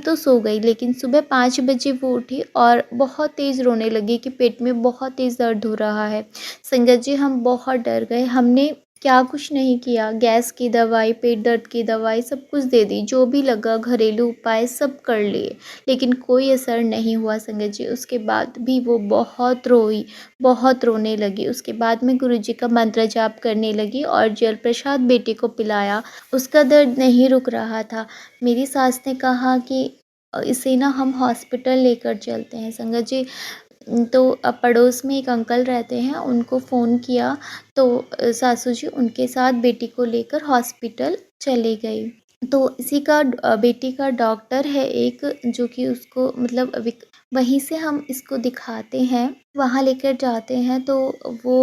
Speaker 5: तो सो गई, लेकिन सुबह 5 बजे वो उठी और बहुत तेज़ रोने लगी कि पेट में बहुत तेज़ दर्द हो रहा है। संगत जी, हम बहुत डर गए। हमने क्या कुछ नहीं किया, गैस की दवाई, पेट दर्द की दवाई सब कुछ दे दी, जो भी लगा घरेलू उपाय सब कर लिए, लेकिन कोई असर नहीं हुआ। संगत जी, उसके बाद भी वो बहुत रोई, बहुत रोने लगी। उसके बाद मैं गुरु जी का मंत्र जाप करने लगी और जल प्रसाद बेटी को पिलाया। उसका दर्द नहीं रुक रहा था। मेरी सास ने कहा कि इसे ना हम हॉस्पिटल लेकर चलते हैं। संगत जी, तो पड़ोस में एक अंकल रहते हैं, उनको फ़ोन किया तो सासू जी उनके साथ बेटी को लेकर हॉस्पिटल चले गई। तो इसी का बेटी का डॉक्टर है एक, जो कि उसको मतलब वहीं से हम इसको दिखाते हैं, वहाँ लेकर जाते हैं तो वो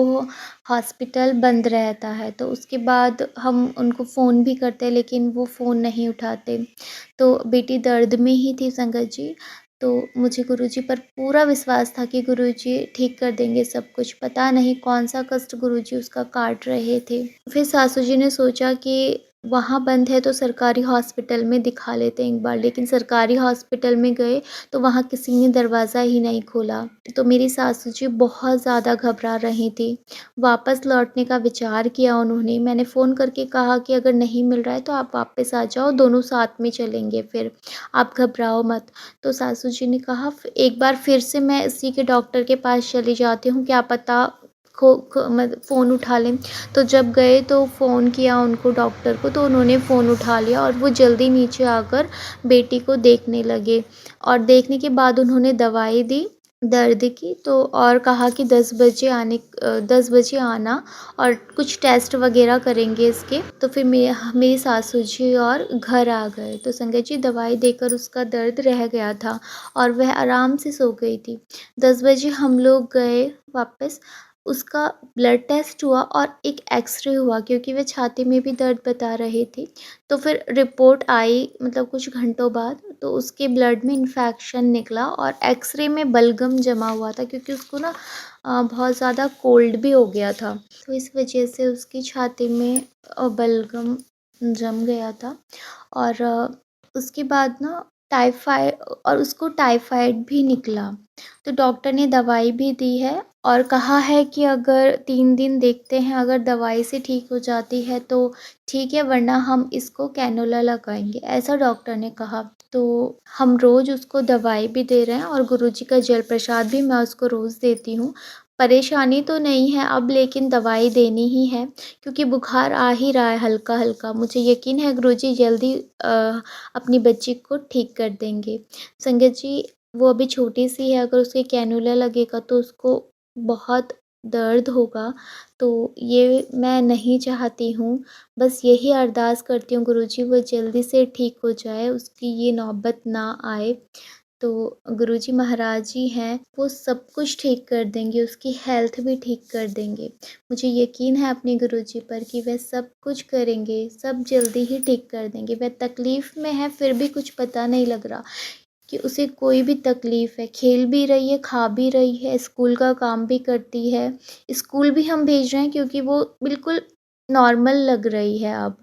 Speaker 5: हॉस्पिटल बंद रहता है। तो उसके बाद हम उनको फ़ोन भी करते हैं, लेकिन वो फ़ोन नहीं उठाते। तो बेटी दर्द में ही थी संगत जी। तो मुझे गुरुजी पर पूरा विश्वास था कि गुरुजी ठीक कर देंगे सब कुछ। पता नहीं कौन सा कष्ट गुरुजी उसका काट रहे थे। फिर सासू जी ने सोचा कि वहाँ बंद है तो सरकारी हॉस्पिटल में दिखा लेते हैं एक बार, लेकिन सरकारी हॉस्पिटल में गए तो वहाँ किसी ने दरवाज़ा ही नहीं खोला। तो मेरी सासू जी बहुत ज़्यादा घबरा रही थी। वापस लौटने का विचार किया उन्होंने। मैंने फ़ोन करके कहा कि अगर नहीं मिल रहा है तो आप वापस आ जाओ, दोनों साथ में चलेंगे, फिर आप घबराओ मत। तो सासू जी ने कहा एक बार फिर से मैं इसी के डॉक्टर के पास चली जाती हूँ, क्या पता फ़ोन उठा लें। तो जब गए तो फ़ोन किया उनको, डॉक्टर को, तो उन्होंने फ़ोन उठा लिया और वो जल्दी नीचे आकर बेटी को देखने लगे। और देखने के बाद उन्होंने दवाई दी दर्द की, तो और कहा कि 10 बजे आना और कुछ टेस्ट वगैरह करेंगे इसके। तो फिर मेरी सासू जी और घर आ गए। तो संगत जी, दवाई देकर उसका दर्द रह गया था और वह आराम से सो गई थी। 10 बजे हम लोग गए वापस, उसका ब्लड टेस्ट हुआ और एक एक्सरे हुआ, क्योंकि वह छाती में भी दर्द बता रही थी। तो फिर रिपोर्ट आई मतलब कुछ घंटों बाद, तो उसके ब्लड में इन्फेक्शन निकला और एक्सरे में बलगम जमा हुआ था, क्योंकि उसको ना बहुत ज़्यादा कोल्ड भी हो गया था। तो इस वजह से उसकी छाती में बलगम जम गया था। और उसके बाद ना उसको टाइफाइड भी निकला। तो डॉक्टर ने दवाई भी दी है और कहा है कि अगर 3 दिन देखते हैं, अगर दवाई से ठीक हो जाती है तो ठीक है, वरना हम इसको कैनुला लगाएंगे, ऐसा डॉक्टर ने कहा। तो हम रोज़ उसको दवाई भी दे रहे हैं और गुरुजी का जल प्रसाद भी मैं उसको रोज़ देती हूँ। परेशानी तो नहीं है अब, लेकिन दवाई देनी ही है, क्योंकि बुखार आ ही रहा है हल्का हल्का। मुझे यकीन है गुरुजी जल्दी अपनी बच्ची को ठीक कर देंगे। संगत जी, वो अभी छोटी सी है, अगर उसके कैनुला लगेगा तो उसको बहुत दर्द होगा, तो ये मैं नहीं चाहती हूँ। बस यही अरदास करती हूँ गुरुजी वो जल्दी से ठीक हो जाए, उसकी ये नौबत ना आए। तो गुरुजी महाराज जी हैं, वो सब कुछ ठीक कर देंगे, उसकी हेल्थ भी ठीक कर देंगे। मुझे यकीन है अपने गुरुजी पर कि वह सब कुछ करेंगे, सब जल्दी ही ठीक कर देंगे। वह तकलीफ़ में है, फिर भी कुछ पता नहीं लग रहा कि उसे कोई भी तकलीफ़ है, खेल भी रही है, खा भी रही है, स्कूल का काम भी करती है। स्कूल भी हम भेज रहे हैं क्योंकि वो बिल्कुल नॉर्मल लग रही है अब।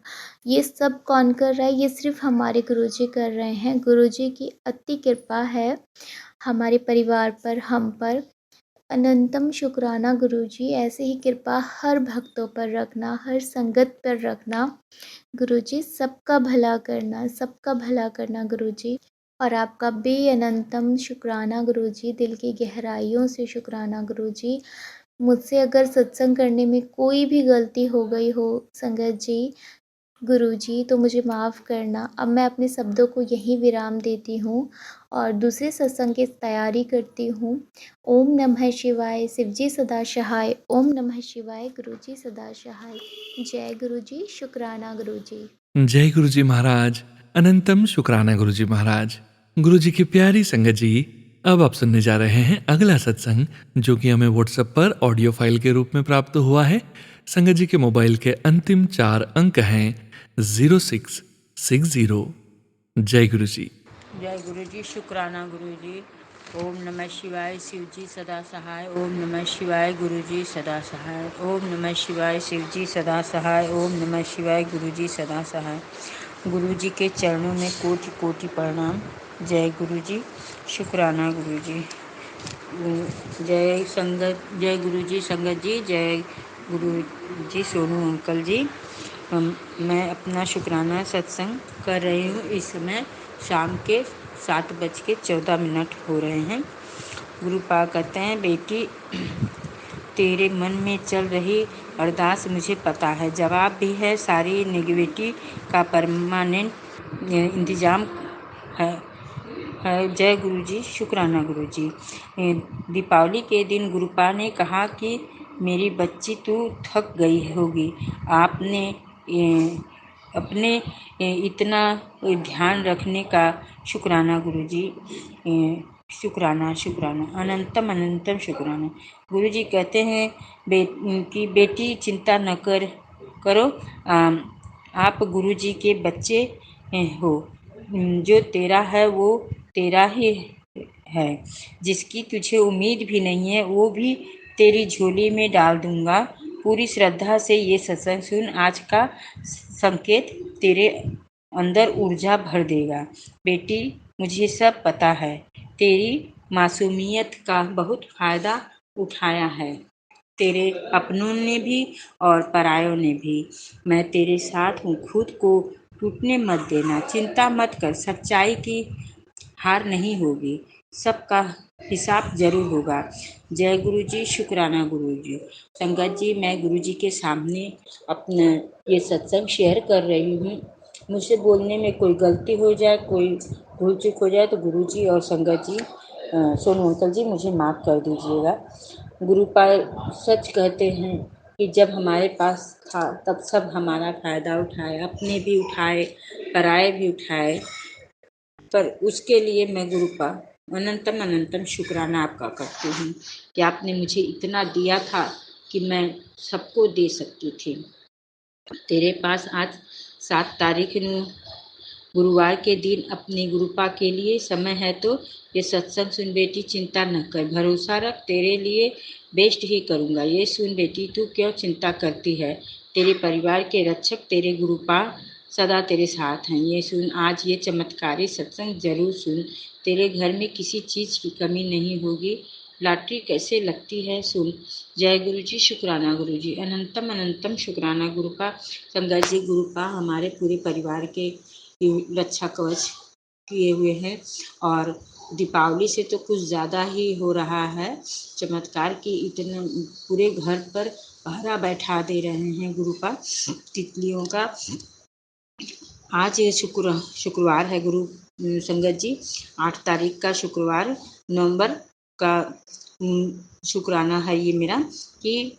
Speaker 5: ये सब कौन कर रहा है? ये सिर्फ़ हमारे गुरुजी कर रहे हैं। गुरुजी की अति कृपा है हमारे परिवार पर, हम पर। अनंतम शुक्राना गुरुजी, ऐसे ही कृपा हर भक्तों पर रखना, हर संगत पर रखना। गुरुजी सबका भला करना गुरुजी। और आपका बेअनंतम शुक्राना गुरुजी, दिल की गहराइयों से शुक्राना गुरुजी। मुझसे अगर सत्संग करने में कोई भी गलती हो गई हो संगत जी, गुरुजी तो मुझे माफ़ करना। अब मैं अपने शब्दों को यहीं विराम देती हूँ और दूसरे सत्संग की तैयारी करती हूँ। ओम नमः शिवाय, शिवजी सदा सहाय। ओम नमः शिवाय, गुरुजी सदा सहाय। जय गुरुजी, शुक्राना गुरुजी।
Speaker 1: जय गुरु जी महाराज। अनंतम शुक्राना गुरु जी महाराज। गुरु जी की प्यारी संगत जी, अब आप सुनने जा रहे हैं अगला सत्संग, जो कि हमें व्हाट्सएप पर ऑडियो फाइल के रूप में प्राप्त हुआ है। संगत जी के मोबाइल के अंतिम 4 अंक हैं 0660। जय गुरु जी।
Speaker 6: जय गुरु जी, शुक्राना गुरु जी। ओम नमः शिवाय, शिव जी सदा सहाय। ओम नमः शिवाय, गुरु जी सदा सहाय। ओम नमः शिवाय, शिव जी सदा सहाय। ओम नमः शिवाय, गुरु जी सदा सहाय। गुरु जी के चरणों में कोटि कोटि प्रणाम। जय गुरु जी, शुक्राना गुरु जी। जय गुरु जी संगत जी, जय गुरु जी सोनू अंकल जी। मैं अपना शुक्राना सत्संग कर रही हूँ। इस समय शाम के 7:14 हो रहे हैं। गुरु पाक कहते हैं, बेटी तेरे मन में चल रही अरदास मुझे पता है, जवाब भी है, सारी नेगेटिविटी का परमानेंट इंतजाम है। जय गुरु जी, शुक्राना गुरु जी। दीपावली के दिन गुरुपा ने कहा कि मेरी बच्ची तू थक गई होगी, आपने अपने इतना ध्यान रखने का शुक्राना गुरु जी। शुक्राना शुक्राना अनंतम अनंतम शुक्राना। गुरु जी कहते हैं कि बेटी चिंता न करो। आप गुरु जी के बच्चे हो। जो तेरा है वो तेरा ही है, जिसकी तुझे उम्मीद भी नहीं है वो भी तेरी झोली में डाल दूंगा। पूरी श्रद्धा से ये सत्संग सुन, आज का संकेत तेरे अंदर ऊर्जा भर देगा। बेटी मुझे सब पता है, तेरी मासूमियत का बहुत फायदा उठाया है, तेरे अपनों ने भी और परायों ने भी। मैं तेरे साथ हूँ, खुद को टूटने मत देना, चिंता मत कर, सच्चाई की हार नहीं होगी, सबका हिसाब जरूर होगा। जय गुरु जी, शुक्राना गुरु जी। संगत जी, मैं गुरु जी के सामने अपना ये सत्संग शेयर कर रही हूँ। मुझसे बोलने में कोई गलती हो जाए, कोई भूल चूक हो जाए तो गुरु जी और संगत जी, सोनू अंकल जी, मुझे माफ़ कर दीजिएगा। गुरुपाल सच कहते हैं कि जब हमारे पास था तब सब हमारा फ़ायदा उठाए, अपने भी उठाए, पराए भी उठाए, पर उसके लिए मैं गुरुपा अनंतम अनंतम शुक्राना आपका करती हूँ कि आपने मुझे इतना दिया था कि मैं सबको दे सकती थी। तेरे पास आज 7 तारीख ਨੂੰ गुरुवार के दिन अपनी गुरुपा के लिए समय है, तो ये सत्संग सुन बेटी, चिंता न कर, भरोसा रख, तेरे लिए बेस्ट ही करूँगा। ये सुन बेटी, तू क्यों चिंता करती है, तेरे परिवार के रक्षक तेरे गुरुपा सदा तेरे साथ हैं। ये सुन, आज ये चमत्कारी सत्संग जरूर सुन, तेरे घर में किसी चीज़ की कमी नहीं होगी। लॉटरी कैसे लगती है सुन। जय गुरु जी, शुक्राना गुरु जी। अनंतम अनंतम शुक्राना गुरुपा। संगत जी, गुरुपा हमारे पूरे परिवार के रक्षा कवच किए हुए हैं और दीपावली से तो कुछ ज़्यादा ही हो रहा है चमत्कार की, इतने पूरे घर पर पहरा बैठा दे रहे हैं गुरुपा तितलियों का। आज ये शुक्रवार है गुरु संगत जी, 8 तारीख का शुक्रवार, नवंबर का शुक्राना है ये मेरा कि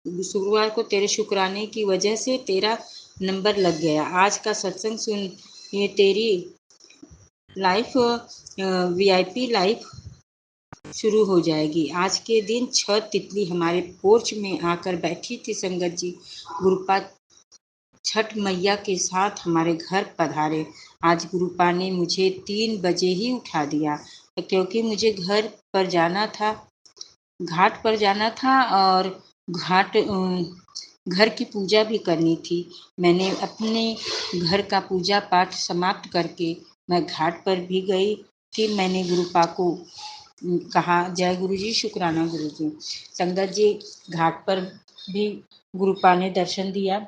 Speaker 6: शुक्रवार को तेरे शुक्राने की वजह से तेरा नंबर लग गया। आज का सत्संग सुन ये तेरी लाइफ वीआईपी लाइफ शुरू हो जाएगी। आज के दिन 6 तितली हमारे पोर्च में आकर बैठी थी। संगत जी, गुरुपा छठ मैया के साथ हमारे घर पधारे। आज गुरुपा ने मुझे 3 बजे ही उठा दिया क्योंकि मुझे घर पर जाना था, घाट पर जाना था और घर की पूजा भी करनी थी। मैंने अपने घर का पूजा पाठ समाप्त करके मैं घाट पर भी गई कि मैंने गुरुपा को कहा, जय गुरु जी, शुक्राना गुरु जी। संगत जी, घाट पर भी गुरुपा ने दर्शन दिया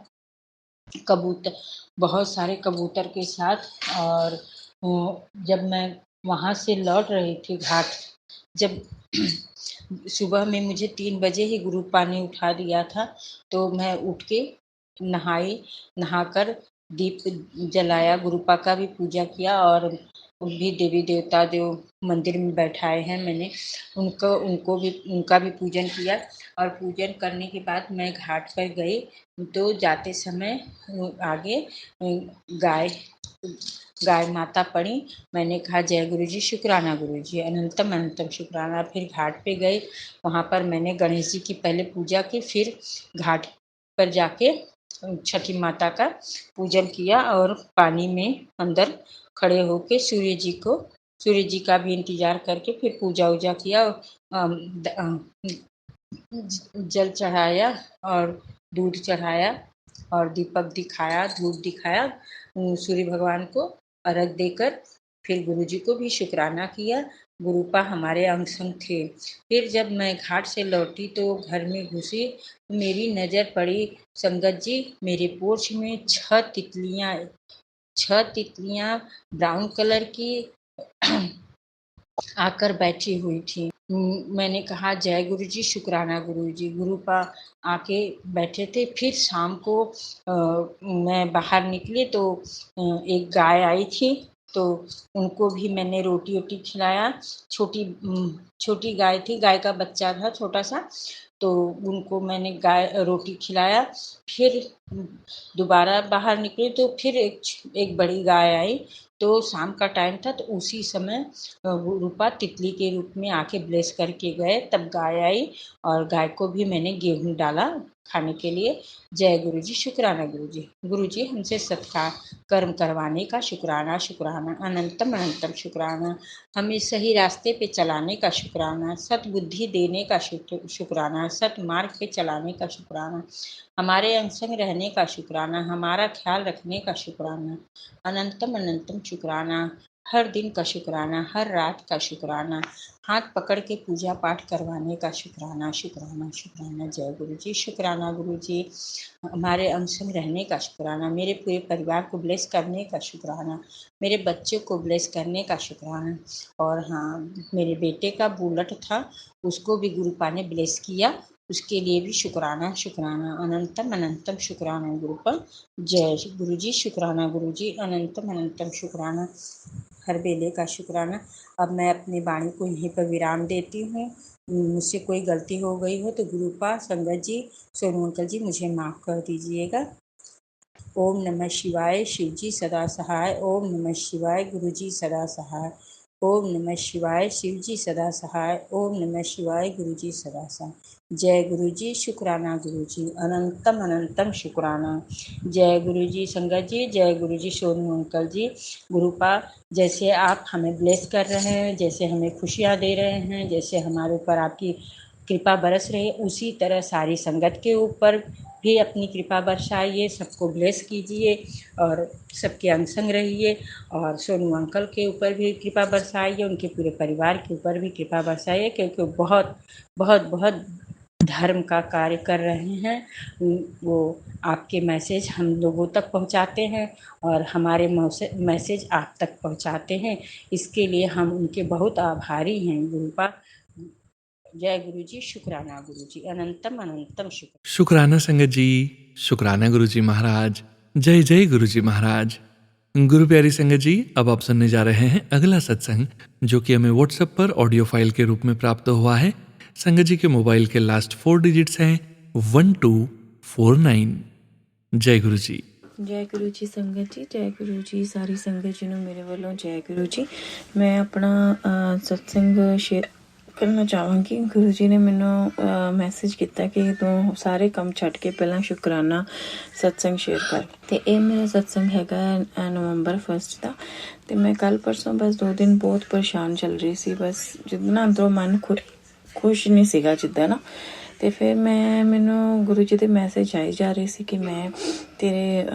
Speaker 6: कबूतर, बहुत सारे कबूतर के साथ। और जब मैं वहाँ से लौट रही थी घाट, जब सुबह में मुझे 3 बजे ही गुरुपा ने उठा दिया था, तो मैं उठ के नहाकर दीप जलाया, गुरुपा का भी पूजा किया और भी देवी देवता जो मंदिर में बैठाए हैं मैंने उनका भी पूजन किया। और पूजन करने के बाद मैं घाट पर गई तो जाते समय आगे गाय माता पड़ी। मैंने कहा, जय गुरु जी, शुक्राना गुरु जी, अनंतम अनंतम शुक्राना। फिर घाट पे गए, वहाँ पर मैंने गणेश जी की पहले पूजा की, फिर घाट पर जाके छठी माता का पूजन किया और पानी में अंदर खड़े होके सूर्य जी का भी इंतजार करके फिर पूजा उजा किया। जल चढ़ाया और दूध चढ़ाया और दीपक दिखाया, धूप दिखाया, सूर्य भगवान को अर्घ देकर फिर गुरु जी को भी शुक्राना किया। गुरुपा हमारे अंग संग थे। फिर जब मैं घाट से लौटी तो घर में घुसी, मेरी नज़र पड़ी संगत जी, मेरे पोर्च में 6 तितलियां ब्राउन कलर की आकर बैठी हुई थी। मैंने कहा, जय गुरु जी, शुक्राना गुरु जी। गुरुपा आके बैठे थे। फिर शाम को मैं बाहर निकली तो एक गाय आई थी, तो उनको भी मैंने रोटी वोटी खिलाया। छोटी गाय थी, गाय का बच्चा था छोटा सा, तो उनको मैंने रोटी खिलाया। फिर दोबारा बाहर निकली तो फिर एक बड़ी गाय आई। तो शाम का टाइम था, तो उसी समय गुरुपा तितली के रूप में आके ब्लेस करके गए। तब गाय आई और गाय को भी मैंने गेहूं डाला खाने के लिए। जय गुरु जी, शुक्राना गुरु जी। गुरु जी, हमसे सत्कार कर्म करवाने का शुक्राना, शुक्राना, अनंतम अनंतम शुक्राना। हमें सही रास्ते पे चलाने का शुक्राना, सद्बुद्धि देने का शुक्राना, सत्मार्ग पे चलाने का शुक्राना, हमारे अंग संग रहने का शुक्राना, हमारा ख्याल रखने का शुक्राना, अनंतम अनंतम शुक्राना, हर दिन का शुक्राना, हर रात का शुक्राना, हाथ पकड़ के पूजा पाठ करवाने का शुक्राना, शुक्राना, शुक्राना। जय गुरु जी, शुक्राना गुरु जी। हमारे अंग संग रहने का शुक्राना, मेरे पूरे परिवार को ब्लेस करने का शुक्राना, मेरे बच्चों को ब्लेस करने का शुक्राना। और हाँ, मेरे बेटे का बुलेट था, उसको भी गुरुपा ने ब्लेस किया, उसके लिए भी शुक्राना, शुक्राना, अनंतम अनंतम शुक्राना गुरुपा। जय गुरु जी, शुक्राना गुरु जी, अनंतम अनंतम शुक्राना, हर बेले का शुक्राना। अब मैं अपनी वाणी को यहीं पर विराम देती हूँ। मुझसे कोई गलती हो गई हो तो गुरुपा, संगत जी, सोनू अंकल जी, मुझे माफ़ कर दीजिएगा। ओम नमः शिवाय, शिव जी सदा सहाय। ओम नमः शिवाय, गुरु जी सदा सहाय। ओम नमः शिवाय, शिव जी सदा सहाय। ओम नमः शिवाय, गुरु जी सदा सहाय। जय गुरु जी, शुक्राना गुरु जी, अनंतम अनंतम शुक्राना। जय गुरु जी, संगत जी, जय गुरु जी, सोनू अंकल जी। गुरुपा, जैसे आप हमें ब्लेस कर रहे हैं, जैसे हमें खुशियाँ दे रहे हैं, जैसे हमारे ऊपर आपकी कृपा बरस रही है, उसी तरह सारी संगत के ऊपर भी अपनी कृपा बरसाइए, सबको ब्लेस कीजिए और सबके अंग संग रहिए। और सोनू अंकल के ऊपर भी कृपा बरसाइए, उनके पूरे परिवार के ऊपर भी कृपा बरसाइए, क्योंकि बहुत बहुत बहुत धर्म का कार्य कर रहे हैं। वो आपके मैसेज हम लोगों तक पहुंचाते हैं और हमारे मैसेज आप तक पहुंचाते हैं। इसके लिए हम उनके बहुत आभारी हैं। गुरुपा, जय गुरु जी, शुक्राना गुरु जी, अनंतम अनंतम शुक्र।
Speaker 1: शुक्राना संगत जी, शुक्राना गुरु जी महाराज, जय जय गुरु जी महाराज। गुरु प्यारी संगत जी, अब आप सुनने जा रहे हैं अगला सत्संग, जो कि हमें व्हाट्सएप पर ऑडियो फाइल के रूप में प्राप्त हुआ है। संगत जी के मोबाइल के लास्ट 4 डिजिट्स हैं 1249। जय गुरु जी।
Speaker 7: जय गुरु जी संगत जी, जय गुरु जी सारी संगत जी ਨੂੰ ਮੇਰੇ ਵੱਲੋਂ ਜੈ ਗੁਰੂ ਜੀ। ਮੈਂ ਆਪਣਾ ਸਤਸੰਗ ਸ਼ੇਅਰ ਕਰਨਾ ਚਾਹਾਂਗੀ। ਗੁਰੂ ਜੀ ਨੇ ਮੈਨੂੰ ਮੈਸੇਜ ਕੀਤਾ ਕਿ ਤੂੰ ਸਾਰੇ ਕੰਮ ਛੱਡ ਕੇ ਪਹਿਲਾਂ ਸ਼ੁਕਰਾਨਾ ਸਤਸੰਗ ਸ਼ੇਅਰ ਕਰ। ਤੇ ਇਹ ਮੇਰਾ ਸਤਸੰਗ ਹੈਗਾ ਨਵੰਬਰ 1 ਦਾ। ਤੇ ਮੈਂ ਕੱਲ ਪਰਸੋਂ ਬਸ 2 ਦਿਨ ਬਹੁਤ ਪਰੇਸ਼ਾਨ ਚੱਲ ਰਹੀ ਸੀ। ਬਸ ਜਿੱਦਾਂ ਅੰਦਰੋਂ ਮਨ ਖੁਸ਼ ਨਹੀਂ ਸੀਗਾ ਜਿੱਦਾਂ ਨਾ। ਤੇ ਫਿਰ ਮੈਨੂੰ ਗੁਰੂ ਜੀ ਦੇ ਮੈਸੇਜ ਆਈ ਜਾ ਰਹੇ ਸੀ ਕਿ ਮੈਂ ਤੇਰੇ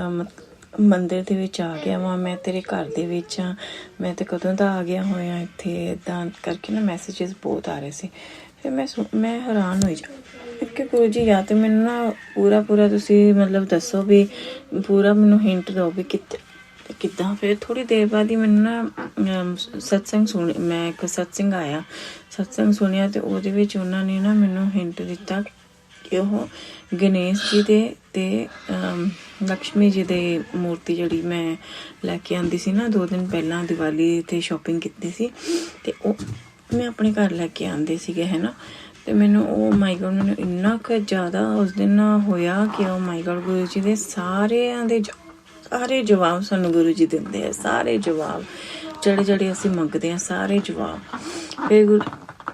Speaker 7: ਮੰਦਿਰ ਦੇ ਵਿੱਚ ਆ ਗਿਆ ਵਾਂ, ਮੈਂ ਤੇਰੇ ਘਰ ਦੇ ਵਿੱਚ ਆ, ਮੈਂ ਤੇ ਕਦੋਂ ਦਾ ਆ ਗਿਆ ਹੋਇਆ ਇੱਥੇ। ਇੱਦਾਂ ਕਰਕੇ ਨਾ ਮੈਸੇਜਸ ਬਹੁਤ ਆ ਰਹੇ ਸੀ। ਫਿਰ ਮੈਂ ਹੈਰਾਨ ਹੋਈ ਜਾ ਕਿ ਗੁਰੂ ਜੀ ਜਾਂ ਤਾਂ ਮੈਨੂੰ ਨਾ ਪੂਰਾ ਤੁਸੀਂ ਮਤਲਬ ਦੱਸੋ ਵੀ ਪੂਰਾ ਮੈਨੂੰ ਹਿੰਟ ਦਿਓ ਵੀ ਕਿੱਦਾਂ। ਫਿਰ ਥੋੜ੍ਹੀ ਦੇਰ ਬਾਅਦ ਹੀ ਮੈਨੂੰ ਨਾ ਮੈਂ ਇੱਕ ਸਤਸੰਗ ਸੁਣਿਆ ਤੇ ਉਹਦੇ ਵਿੱਚ ਉਹਨਾਂ ਨੇ ਨਾ ਮੈਨੂੰ ਹਿੰਟ ਦਿੱਤਾ ਕਿ ਉਹ ਗਣੇਸ਼ ਜੀ ਦੇ ਤੇ ਲਕਸ਼ਮੀ ਜੀ ਦੇ ਮੂਰਤੀ ਜਿਹੜੀ ਮੈਂ ਲੈ ਕੇ ਆਂਦੀ ਸੀ ਨਾ 2 ਦਿਨ ਪਹਿਲਾਂ ਦੀਵਾਲੀ ਤੇ ਸ਼ਾਪਿੰਗ ਕੀਤੀ ਸੀ, ਤੇ ਉਹ ਮੈਂ ਆਪਣੇ ਘਰ ਲੈ ਕੇ ਆਂਦੇ ਸੀਗੇ ਹੈ ਨਾ। ਤੇ ਮੈਨੂੰ ਉਹ ਮਾਈ ਗॉड ਮੈਨੂੰ ਇੰਨਾ ਕੁ ਜ਼ਿਆਦਾ ਉਸ ਦਿਨ ਹੋਇਆ ਕਿ ਉਹ ਮਾਈ ਗॉड ਗੁਰੂ ਜੀ ਦੇ ਸਾਰੇ ਜਵਾਬ ਸਾਨੂੰ ਗੁਰੂ ਜੀ ਦਿੰਦੇ ਆ। ਸਾਰੇ ਜਵਾਬ ਜਿਹੜੇ ਅਸੀਂ ਮੰਗਦੇ ਹਾਂ, ਸਾਰੇ ਜਵਾਬ। ਫਿਰ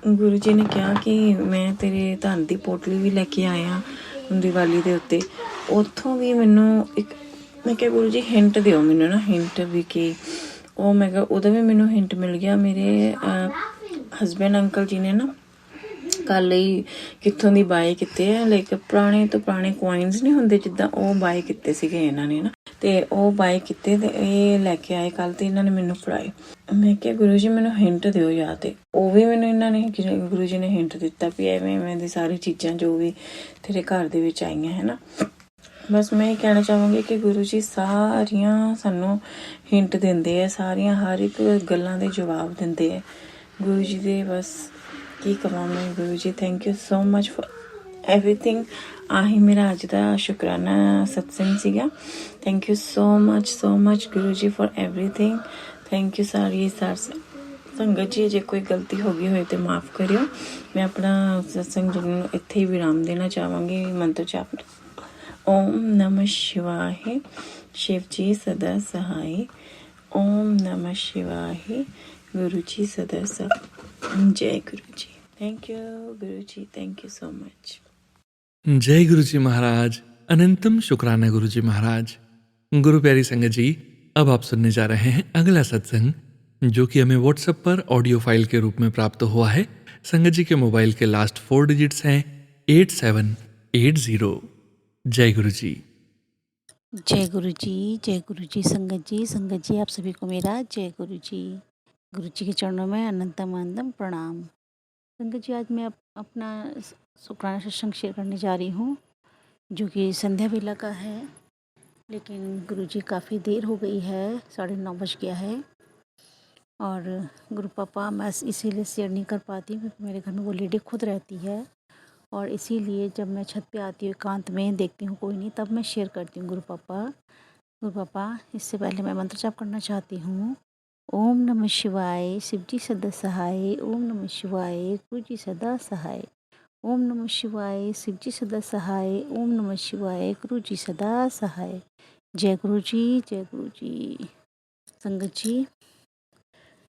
Speaker 7: ਗੁਰੂ ਜੀ ਨੇ ਕਿਹਾ ਕਿ ਮੈਂ ਤੇਰੇ ਧਨ ਦੀ ਪੋਟਲੀ ਵੀ ਲੈ ਕੇ ਆਇਆ ਦੀਵਾਲੀ ਦੇ ਉੱਤੇ। ਉੱਥੋਂ ਵੀ ਮੈਨੂੰ ਮੈਂ ਕਿਹਾ ਗੁਰੂ ਜੀ ਹਿੰਟ ਦਿਓ ਮੈਨੂੰ ਨਾ, ਹਿੰਟ ਵੀ ਕਿ ਉਹ ਮੈਂ ਕਿਹਾ ਉਹਦਾ ਵੀ ਮੈਨੂੰ ਹਿੰਟ ਮਿਲ ਗਿਆ। ਮੇਰੇ ਹਸਬੈਂਡ ਅੰਕਲ ਜੀ ਨੇ ਨਾ ਕੱਲ੍ਹ ਹੀ ਕਿੱਥੋਂ ਦੀ ਬਾਏ ਕੀਤੇ ਆ, ਲਾਈਕ ਪੁਰਾਣੇ ਤੋਂ ਪੁਰਾਣੇ ਕੋਇਨਸ ਨਹੀਂ ਹੁੰਦੇ ਜਿੱਦਾਂ, ਉਹ ਬਾਏ ਕੀਤੇ ਸੀਗੇ ਇਹਨਾਂ ਨੇ ਨਾ। ਤੇ ਉਹ ਬਾਏ ਕੀਤੇ ਤੇ ਇਹ ਲੈ ਕੇ ਆਏ ਕੱਲ੍ਹ, ਤੇ ਇਹਨਾਂ ਨੇ ਮੈਨੂੰ ਫੜਾਏ। ਮੈਂ ਕਿਹਾ ਗੁਰੂ ਜੀ ਮੈਨੂੰ ਹਿੰਟ ਦਿਓ ਜਾਂ ਤੇ ਉਹ ਵੀ ਮੈਨੂੰ ਇਹਨਾਂ ਨੇ ਗੁਰੂ ਜੀ ਨੇ ਹਿੰਟ ਦਿੱਤਾ ਵੀ ਐਵੇਂ ਦੀ ਸਾਰੀ ਚੀਜ਼ਾਂ ਜੋ ਵੀ ਤੇਰੇ ਘਰ ਦੇ ਵਿੱਚ ਆਈਆਂ ਹੈ ਨਾ। ਬਸ ਮੈਂ ਇਹ ਕਹਿਣਾ ਚਾਹਾਂਗੀ ਕਿ ਗੁਰੂ ਜੀ ਸਾਰੀਆਂ ਸਾਨੂੰ ਹਿੰਟ ਦਿੰਦੇ ਆ, ਸਾਰੀਆਂ ਹਰ ਇੱਕ ਗੱਲਾਂ ਦੇ ਜਵਾਬ ਦਿੰਦੇ ਆ ਗੁਰੂ ਜੀ ਦੇ। ਬਸ ਕੀ ਕਹਾਂ ਮੈਂ Guru ji, thank you so much for everything. ਆਹੀ ਮੇਰਾ ਅੱਜ ਦਾ ਸ਼ੁਕਰਾਨਾ ਸਤਸੰਗ ਸੀਗਾ। Thank you so much Guru ji for everything. Thank you ਸਾਰੀ ਸੰਗਤ ਜੀ। ਜੇ ਕੋਈ ਗਲਤੀ ਹੋ ਗਈ ਹੋਏ ਤੇ ਮਾਫ ਕਰਿਓ। ਮੈਂ ਆਪਣਾ ਸਤਸੰਗ ਨੂੰ ਇੱਥੇ ਹੀ ਵਿਰਾਮ ਦੇਣਾ ਚਾਹਾਂਗੀ। ਮੰਤਰ ਜਾਪ ਓਮ ਨਮः शिवाय शिव जी सदा सहाय। ओम नमः शिवाय गुरु जी सदा सहाय। जय गुरु जी। Thank you Guru ji, thank you so much.
Speaker 1: जय गुरु जी महाराज। अनंतम शुक्राना गुरु जी महाराज। गुरु प्यारी संगत जी, अब आप सुनने जा रहे हैं अगला सत्संग, जो कि हमें व्हाट्सएप पर ऑडियो फाइल के रूप में प्राप्त हुआ है। संगत जी के मोबाइल के लास्ट 4 डिजिट्स हैं 8780। जय गुरु जी।
Speaker 8: जय गुरु जी, जय गुरु जी संगत जी आप सभी को मेरा जय गुरु जी। गुरु जी के चरणों में अनंतम प्रणाम। संगत जी, आज मैं अपना शुक्राना सत्संग शेयर करने जा रही हूँ, जो कि संध्या वेला का है। लेकिन गुरु जी काफ़ी देर हो गई है, 9:30 बज गया है। और गुरु पापा मैं इसीलिए शेयर नहीं कर पाती क्योंकि मेरे घर में वो लेडी खुद रहती है, और इसीलिए जब मैं छत पे आती हूँ एकांत में देखती हूँ कोई नहीं, तब मैं शेयर करती हूँ। गुरु पापा इससे पहले मैं मंत्र जाप करना चाहती हूँ। ओम नमः शिवाय शिव जी सदा सहाय। ओम नमः शिवाय गुरु जी सदा सहाय। ओम नमः शिवाय शिव जी सदा सहाय। ओम नमः शिवाय गुरु जी सदा सहाय। जय गुरु जी, जय गुरु जी। संगत जी,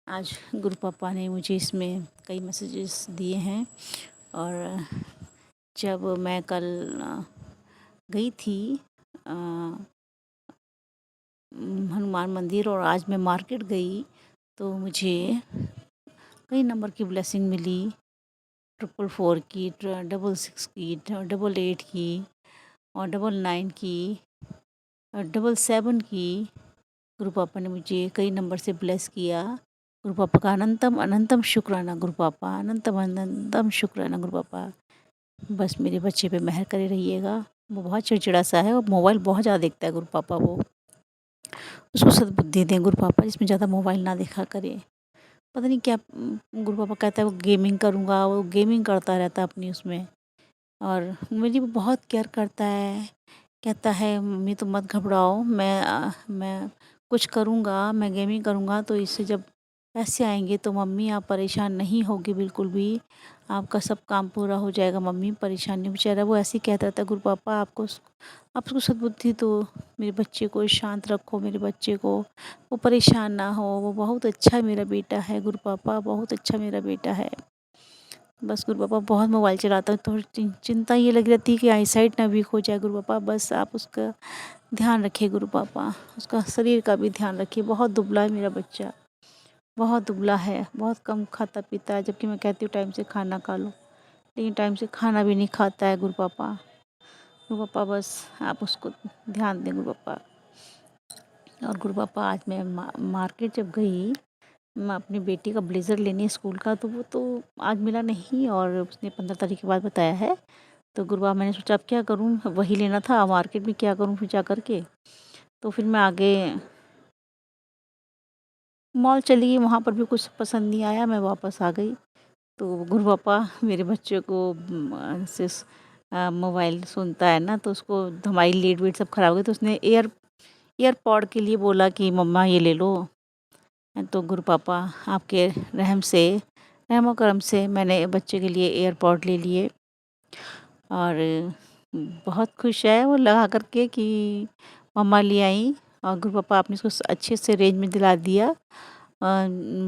Speaker 8: आज गुरु पापा ने मुझे इसमें कई मैसेजेस दिए हैं। और जब मैं कल गई थी हनुमान मंदिर और आज मैं मार्केट गई, तो मुझे कई नंबर की ब्लेसिंग मिली। 444 की, 66 की, 88 की, और 99 की, और 77 की। गुरु पापा ने मुझे कई नंबर से ब्लेस किया। गुरु पापा का अनंतम शुक्राना गुरु पापा, अनंतम शुक्राना गुरु पापा। बस मेरे बच्चे पे मेहर करे रहिएगा। वो बहुत चिड़चिड़ा सा है और मोबाइल बहुत ज़्यादा देखता है गुरु पापा। वो उसको सद्बुद्धि दें गुरु पापा, जिसमें ज़्यादा मोबाइल ना देखा करे। पता नहीं क्या गुरु पापा कहता है वो गेमिंग करूँगा, वो गेमिंग करता रहता है अपनी उसमें। और मेरी वो बहुत केयर करता है, कहता है मम्मी तुम मत घबराओ, मैं कुछ करूँगा, मैं गेमिंग करूँगा तो इससे जब पैसे आएंगे तो मम्मी आप परेशान नहीं होगी बिल्कुल भी, आपका सब काम पूरा हो जाएगा, मम्मी परेशान नहीं। बेचारा वो ऐसे ही कहता रहता, गुरु पापा आपको सद्बुद्धि दो, मेरे बच्चे को शांत रखो, मेरे बच्चे को वो परेशान ना हो, वो बहुत अच्छा मेरा बेटा है गुरु पापा, बहुत अच्छा मेरा बेटा है। बस गुरु पापा बहुत मोबाइल चलाता है, थोड़ी चिंता ये लगी रहती है कि आई साइट ना वीक हो जाए गुरु पापा, बस आप उसका ध्यान रखिए गुरु पापा, उसका शरीर का भी ध्यान रखिए। बहुत दुबला है मेरा बच्चा, बहुत दुबला है, बहुत कम खाता पीता है, जबकि मैं कहती हूँ टाइम से खाना खा लो, लेकिन टाइम से खाना भी नहीं खाता है गुरु पापा। गुरु पापा बस आप उसको ध्यान दें गुरु पापा। और गुरु पापा आज मैं मार्केट जब गई, मैं अपनी बेटी का ब्लेज़र लेने स्कूल का, तो वो तो आज मिला नहीं और उसने 15 तारीख के बाद बताया है। तो गुरु पापा मैंने सोचा अब क्या करूँ, वही लेना था, मार्केट में क्या करूँ फिर जा कर के। तो फिर मैं आगे मॉल चली गई, वहाँ पर भी कुछ पसंद नहीं आया, मैं वापस आ गई। तो गुरु पापा मेरे बच्चे को से मोबाइल सुनता है ना, तो उसको हमारी लीड वीड सब ख़राब हो गई, तो उसने ईयरपॉड के लिए बोला कि मम्मा ये ले लो। तो गुरु पापा आपके रहम व करम से मैंने बच्चे के लिए ईयरपॉड ले लिए और बहुत खुश है वो लगा करके कि मम्मा ले आई। और गुरु पापा आपने उसको अच्छे से रेंज में दिला दिया।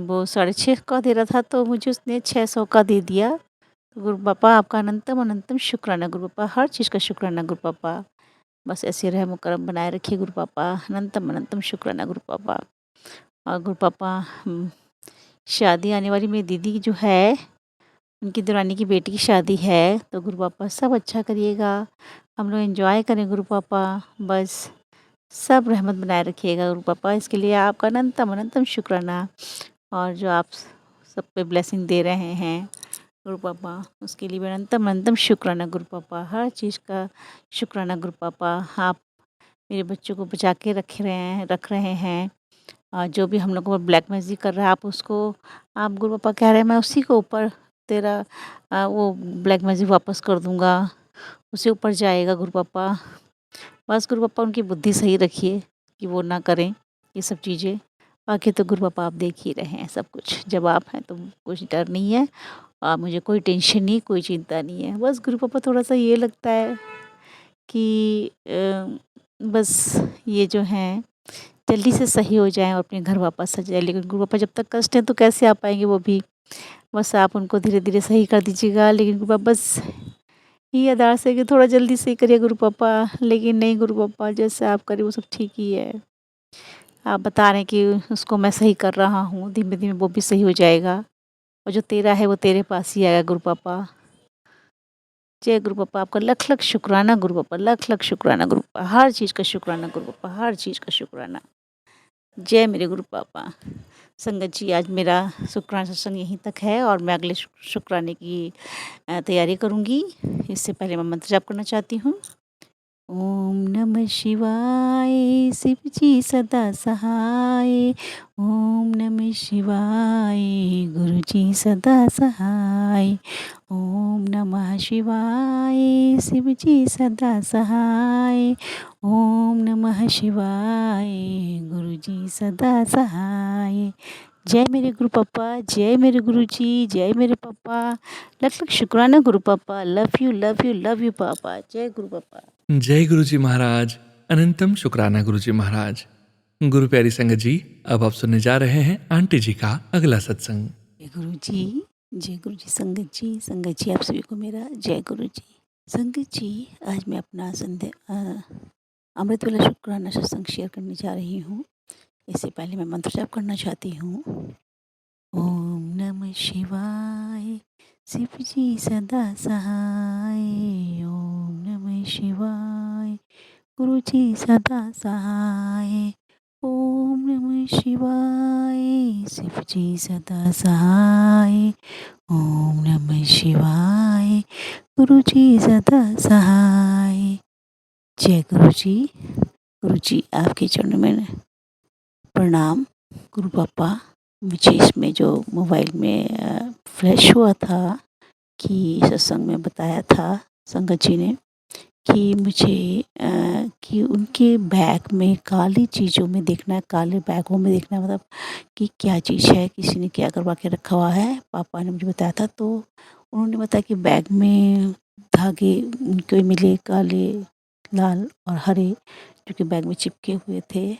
Speaker 8: वो 650 का दे रहा था तो मुझे उसने 600 का दे दिया। तो गुरु पापा आपका अनंतम अनंतम शुक्राना गुरु पापा, हर चीज़ का शुक्राना गुरु पापा। बस ऐसे रहम करम बनाए रखिए गुरु पापा, अनंतम अनंतम शुक्राना गुरु पापा। और गुरु पापा शादी आने वाली मेरी दीदी की जो है, उनकी दुरानी की बेटी की शादी है, तो गुरु पापा सब अच्छा करिएगा, हम लोग एंजॉय करें गुरु पापा, बस सब रहमत बनाए रखिएगा गुरु पापा। इसके लिए आपका अनंतम अनंतम शुक्राना। और जो आप सब पे ब्लेसिंग दे रहे हैं गुरु पापा, उसके लिए भी अनंतम अनंतम शुक्राना गुरु पापा, हर चीज़ का शुक्राना गुरु पापा। आप मेरे बच्चों को बचा के रख रहे हैं। और जो भी हम लोग को ब्लैक मैजिक कर रहा है, आप गुरु पापा कह रहे हैं मैं उसी को ऊपर तेरा वो ब्लैक मैजिक वापस कर दूंगा, उसे ऊपर जाएगा गुरु पापा। बस गुरु पापा उनकी बुद्धि सही रखिए कि वो ना करें ये सब चीज़ें। बाकी तो गुरु पापा आप देख ही रहे हैं सब कुछ, जब आप हैं तो कुछ डर नहीं है और मुझे कोई टेंशन नहीं, कोई चिंता नहीं है। बस गुरु पापा थोड़ा सा ये लगता है कि बस ये जो हैं जल्दी से सही हो जाएं और अपने घर वापस आ जाए। लेकिन गुरु पापा जब तक कष्ट है तो कैसे आ पाएंगे वो भी, बस आप उनको धीरे धीरे सही कर दीजिएगा। लेकिन गुरु पापा बस ये अरदास है कि थोड़ा जल्दी सही करिए गुरु पापा। लेकिन नहीं गुरु पापा, जैसे आप करिए वो सब ठीक ही है। आप बता रहे हैं कि उसको मैं सही कर रहा हूँ, धीमे धीमे वो भी सही हो जाएगा और जो तेरा है वो तेरे पास ही आएगा गुरु पापा। जय गुरु पापा, आपका लख लख शुक्राना गुरु पापा, लख लख शुक्राना गुरु पापा, हर चीज़ का शुक्राना गुरु पापा, हर चीज़ का शुक्राना। जय मेरे गुरु पापा। संगत जी, आज मेरा शुक्राना सत्संग यहीं तक है और मैं अगले शुक्राने की तैयारी करूँगी। इससे पहले मैं मंत्र जाप करना चाहती हूँ। ओम नमः शिवाय, शिव जी सदा सहाय। ओम नमः शिवाय, गुरु जी सदा सहाय। ओम नमः शिवाय, शिव जी सदा सहाय। ओम नमः शिवाय, गुरु जी सदा सहाय। जय मेरे गुरु पापा, जय मेरे गुरु जी, जय मेरे पापा। लख लख शुक्राना गुरु पापा, love you love you love you पापा। जय गुरु पापा।
Speaker 1: जय गुरु जी महाराज, अनंतम शुक्राना गुरु जी महाराज। गुरु प्यारी संगत जी, अब आप सुनने जा रहे हैं आंटी जी का अगला सत्संग।
Speaker 8: जय गुरु जी, जय गुरु जी। संगत जी आप सभी को मेरा जय गुरु जी। संगत जी, आज मैं अपना अमृत वाला शुक्राना सत्संग शेयर करने जा रही हूँ। इससे पहले मैं मंत्र जाप करना चाहती हूँ। ओम नमः शिवाय, शिव जी सदा सहाय। ओम नमः शिवाय, गुरु जी सदा सहाय। ओम नमः शिवाय, शिव जी सदा सहाय। ओम नमः शिवाय, गुरु जी सदा सहाय। जय गुरु जी। गुरु जी आपके चरणों में प्रणाम। गुरु पापा, मुझे इसमें जो मोबाइल में फ्लैश हुआ था कि सत्संग में बताया था संगत जी ने कि मुझे कि उनके बैग में काली चीज़ों में देखना है, काले बैगों में देखना है, मतलब कि क्या चीज़ है, किसी ने क्या करवा के रखा हुआ है। पापा ने मुझे बताया था, तो उन्होंने बताया कि बैग में धागे उनको मिले, काले, लाल और हरे, जो कि बैग में चिपके हुए थे।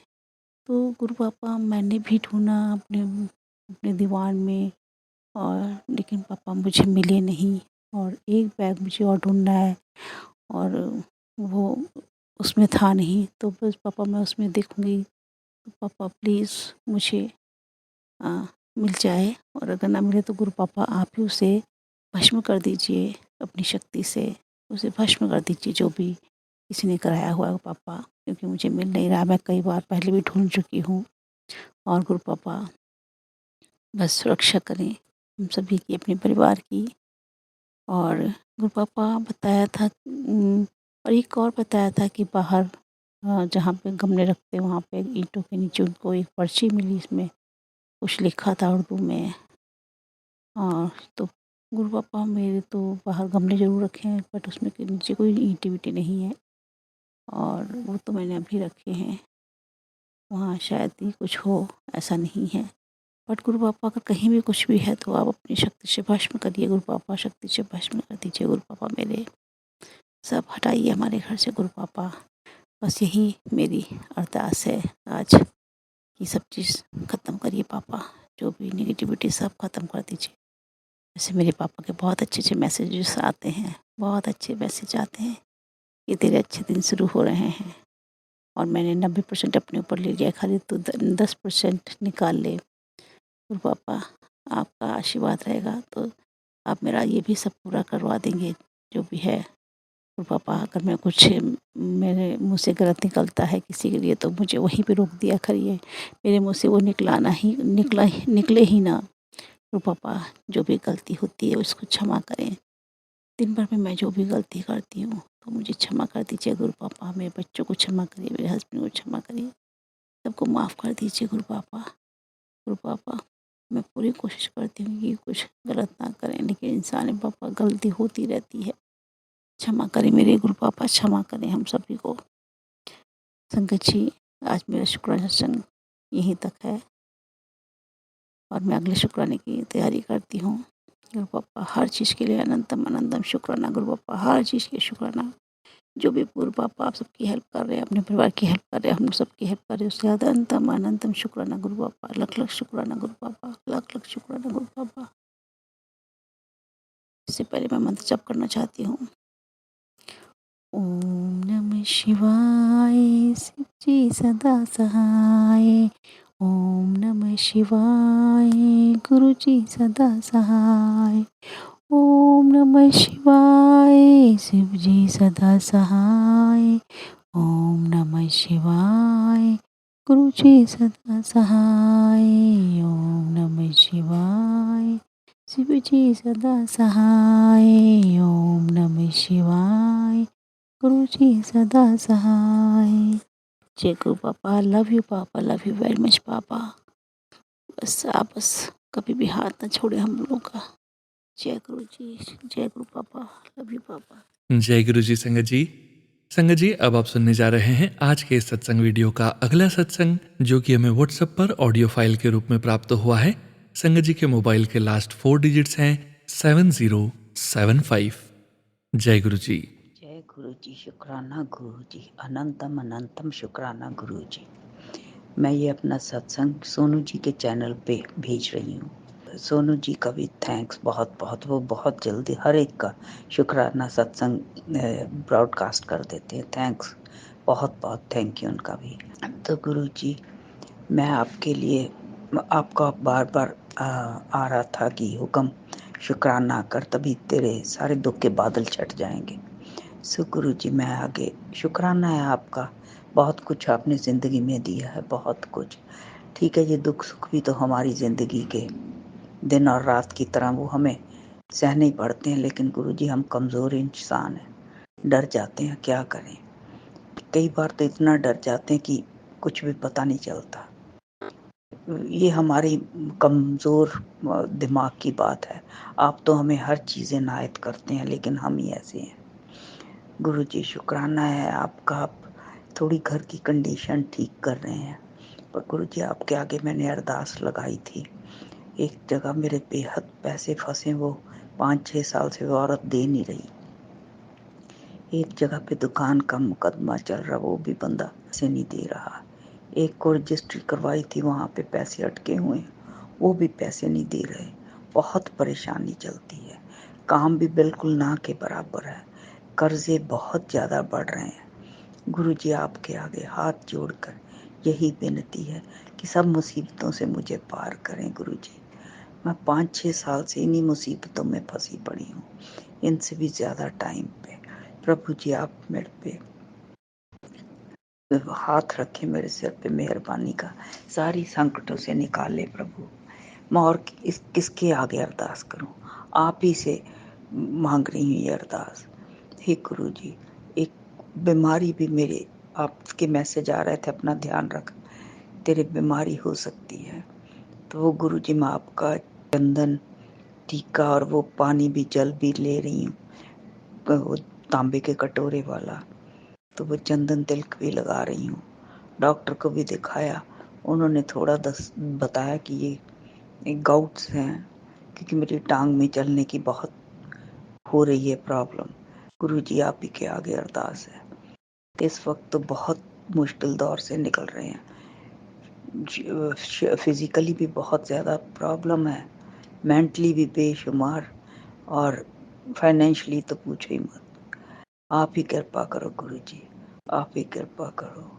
Speaker 8: तो गुरु पापा मैंने भी ढूँढा अपने अपने दीवान में, और लेकिन पापा मुझे मिले नहीं, और एक बैग मुझे और ढूँढना है, और वो उसमें था नहीं। तो बस पापा मैं उसमें देखूँगी, तो पापा प्लीज़ मुझे अ, मिल जाए, और अगर ना मिले तो गुरु पापा आप ही उसे भस्म कर दीजिए अपनी शक्ति से, उसे भस्म कर दीजिए जो भी किसी ने कराया हुआ है पापा, क्योंकि मुझे मिल नहीं रहा। मैं कई बार पहले भी ढूँढ चुकी हूँ। और गुरु पापा बस सुरक्षा करें हम सभी की, अपने परिवार की। और गुरु पापा बताया था और एक और बताया था कि बाहर जहाँ पे गमले रखते हैं वहाँ पे ईंटों के नीचे उनको एक पर्ची मिली, इसमें कुछ लिखा था उर्दू में। और तो गुरु पापा मेरे तो बाहर गमले ज़रूर रखे हैं, बट उसमें के नीचे कोई ईंटें वीटें नहीं है, और वो तो मैंने अभी रखे हैं। वहाँ शायद ही कुछ हो, ऐसा नहीं है। बट गुरु पापा अगर कहीं भी कुछ भी है तो आप अपनी शक्ति से भस्म करिए गुरु पापा, शक्ति से भस्म कर दीजिए गुरु पापा, मेरे सब हटाइए हमारे घर से गुरु पापा। बस यही मेरी अरदास है आज, कि सब चीज़ ख़त्म करिए पापा, जो भी नेगेटिविटी सब ख़त्म कर दीजिए। जैसे मेरे पापा के बहुत अच्छे मैसेजेस आते हैं, बहुत अच्छे मैसेज आते हैं कि तेरे अच्छे दिन शुरू हो रहे हैं, और मैंने 90% अपने ऊपर ले लिया, खाली तो 10% निकाल ले गुरु पापा। आपका आशीर्वाद रहेगा तो आप मेरा ये भी सब पूरा करवा देंगे जो भी है गुरु पापा। अगर मैं कुछ मेरे मुँह से गलत निकलता है किसी के लिए तो मुझे वहीं पे रोक दिया करिए, मेरे मुँह से वो निकले ही ना गुरु पापा। जो भी गलती होती है उसको क्षमा करें। दिन भर में मैं जो भी गलती करती हूँ तो मुझे क्षमा कर दीजिए गुरु पापा। मेरे बच्चों को क्षमा करिए, मेरे हस्बैंड को क्षमा करिए, सबको माफ़ कर दीजिए गुरु पापा। गुरु पापा मैं पूरी कोशिश करती हूँ कि कुछ गलत ना करें, लेकिन इंसान पापा गलती होती रहती है। क्षमा करें मेरे गुरु पापा, क्षमा करें हम सभी को। संगत जी, आज मेरा शुक्राना सत्संग यहीं तक है, और मैं अगले शुक्राने की तैयारी करती हूँ। गुरु पापा हर चीज़ के लिए अनंतम अनंतम शुक्राना गुरु पापा, हर चीज़ के शुक्राना। जो भी गुरु पापा आप सबकी हेल्प कर रहे हैं, अपने परिवार की हेल्प कर रहे हैं, हम लोग सबकी हेल्प कर रहे हैं, उससे अनंतम अनंतम शुक्राना गुरु पापा, लख लख शुक्राना गुरु पापा, लख लख शुक्राना गुरु पापा। इससे पहले मैं मंत्र जप करना चाहती हूँ। ओम नमः शिवाय, शिव जी सदा सहाय। ओम नमः शिवाय, गुरु जी सदा सहाय। ओम नमः शिवाय, शिव जी सदा सहाय। ओम नमः शिवाय, गुरु जी सदा सहाय। ओम नमः शिवाय, शिव जी सदा सहाय। ओम नमः शिवाय, गुरु जी सदा सहाय। जय गुरु पापा, लव यू पापा, लव यू वेरी मच पापा। बस कभी भी हाथ ना छोड़े हम लोगों का। जय गुरु जी, जय गुरु पापा, लव यू पापा।
Speaker 1: जय गुरु जी। संगत जी, अब आप सुनने जा रहे हैं आज के इस सत्संग वीडियो का अगला सत्संग, जो कि हमें व्हाट्सएप पर ऑडियो फाइल के रूप में प्राप्त हुआ है। संगत जी के मोबाइल के लास्ट 4 डिजिट्स हैं 7075। जय गुरु जी।
Speaker 6: जय गुरु जी, शुक्राना गुरु जी, अनंतम अनंतम शुक्राना गुरु जी। मैं ये अपना सत्संग सोनू जी के चैनल पे भेज रही हूँ। सोनू जी का भी थैंक्स बहुत बहुत, वो बहुत जल्दी हर एक का शुक्राना सत्संग ब्रॉडकास्ट कर देते हैं। थैंक्स, बहुत बहुत थैंक यू उनका भी। तो गुरु जी, मैं आपके लिए आपका बार बार आ रहा था कि हुक्म शुक्राना कर, तभी तेरे सारे दुख के बादल छट जाएंगे। सो गुरु जी, मैं आगे शुक्राना है आपका, बहुत कुछ आपने ज़िंदगी में दिया है, बहुत कुछ। ठीक है, ये दुख सुख भी तो हमारी ज़िंदगी के दिन और रात की तरह वो हमें सहने ही पड़ते हैं, लेकिन गुरु जी हम कमज़ोर इंसान हैं, डर जाते हैं, क्या करें। कई बार तो इतना डर जाते हैं कि कुछ भी पता नहीं चलता। ये हमारी कमज़ोर दिमाग की बात है। आप तो हमें हर चीज़ इनायत करते हैं, लेकिन हम ही ऐसे हैं।
Speaker 9: गुरुजी शुक्राना है आपका, आप थोड़ी घर की कंडीशन ठीक कर रहे हैं। पर गुरुजी आपके आगे मैंने अरदास लगाई थी। एक जगह मेरे बेहद पैसे फंसे, वो 5-6 साल से वो औरत दे नहीं रही। एक जगह पे दुकान का मुकदमा चल रहा, वो भी बंदा पैसे नहीं दे रहा। एक को रजिस्ट्री करवाई थी, वहाँ पे पैसे अटके हुए हैं, वो भी पैसे नहीं दे रहे। बहुत परेशानी चलती है, काम भी बिल्कुल ना के बराबर है, कर्जे बहुत ज़्यादा बढ़ रहे हैं। गुरुजी आपके आगे हाथ जोड़कर यही विनती है कि सब मुसीबतों से मुझे पार करें गुरुजी। मैं 5-6 साल से इन्हीं मुसीबतों में फंसी पड़ी हूँ, इनसे भी ज़्यादा टाइम पे। प्रभु जी आप मेरे पे हाथ रखे, मेरे सिर पे मेहरबानी का, सारी संकटों से निकाले प्रभु। मैं और किसके आगे अरदास करूं, आप ही से मांग रही हूँ ये अरदास। हे गुरु जी, एक बीमारी भी मेरे आपके मैसेज आ रहे थे, अपना ध्यान रख, तेरे बीमारी हो सकती है। तो वो गुरु जी मैं आपका चंदन टीका और वो पानी भी जल भी ले रही हूँ, वो तांबे के कटोरे वाला, तो वो चंदन तिलक भी लगा रही हूँ। डॉक्टर को भी दिखाया, उन्होंने थोड़ा बताया कि ये गाउट्स हैं, क्योंकि मेरी टांग में चलने की बहुत हो रही है प्रॉब्लम। गुरुजी आप ही के आगे अरदास है। इस वक्त तो बहुत मुश्किल दौर से निकल रहे हैं, फिजिकली भी बहुत ज़्यादा प्रॉब्लम है, मेंटली भी बेशुमार, और फाइनेंशियली तो पूछो ही मत। आप ही कृपा करो गुरुजी, आप ही कृपा करो,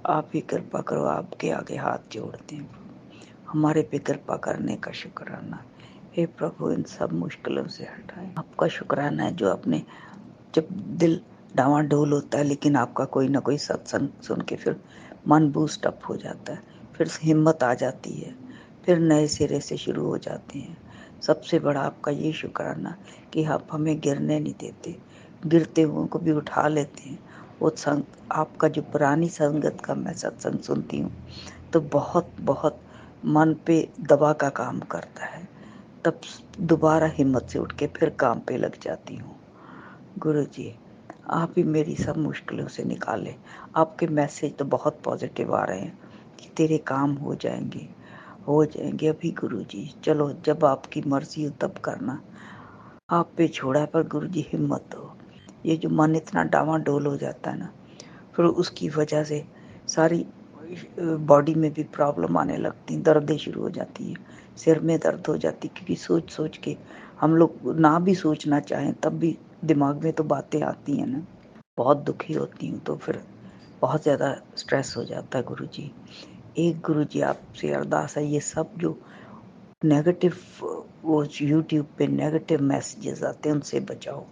Speaker 9: आप ही कृपा करो, आपके आगे हाथ जोड़ते हैं। हमारे पे कृपा करने का शुक्राना। हे प्रभु इन सब मुश्किलों से हटाएं। आपका शुक्राना है जो आपने, जब दिल डावाडोल होता है लेकिन आपका कोई ना कोई सत्संग सुन के फिर मन बूस्ट अप हो जाता है, फिर हिम्मत आ जाती है, फिर नए सिरे से शुरू हो जाते हैं। सबसे बड़ा आपका ये शुक्राना कि आप हमें गिरने नहीं देते, गिरते हुए को भी उठा लेते हैं। वो संग आपका जो पुरानी संगत का मैं सत्संग सुनती हूँ तो बहुत बहुत मन पे दवा का काम करता है, तब दोबारा हिम्मत से उठ के फिर काम पे लग जाती हूँ। गुरु जी आप ही मेरी सब मुश्किलों से निकालें। आपके मैसेज तो बहुत पॉजिटिव आ रहे हैं कि तेरे काम हो जाएंगे, हो जाएंगे अभी गुरु जी। चलो जब आपकी मर्जी हो तब करना, आप पे छोड़ा है, पर गुरु जी हिम्मत हो। ये जो मन इतना डावाडोल हो जाता है ना, फिर उसकी वजह से सारी बॉडी में भी प्रॉब्लम आने लगती, दर्दें शुरू हो जाती है, सिर में दर्द हो जाती, क्योंकि सोच सोच के हम लोग ना भी सोचना चाहें तब भी दिमाग में तो बातें आती हैं ना। बहुत दुखी होती हूँ तो फिर बहुत ज़्यादा स्ट्रेस हो जाता है गुरु जी। एक गुरु जी आपसे अरदास है, ये सब जो नेगेटिव वो यूट्यूब पे नेगेटिव मैसेजेस आते हैं उनसे बचाओ।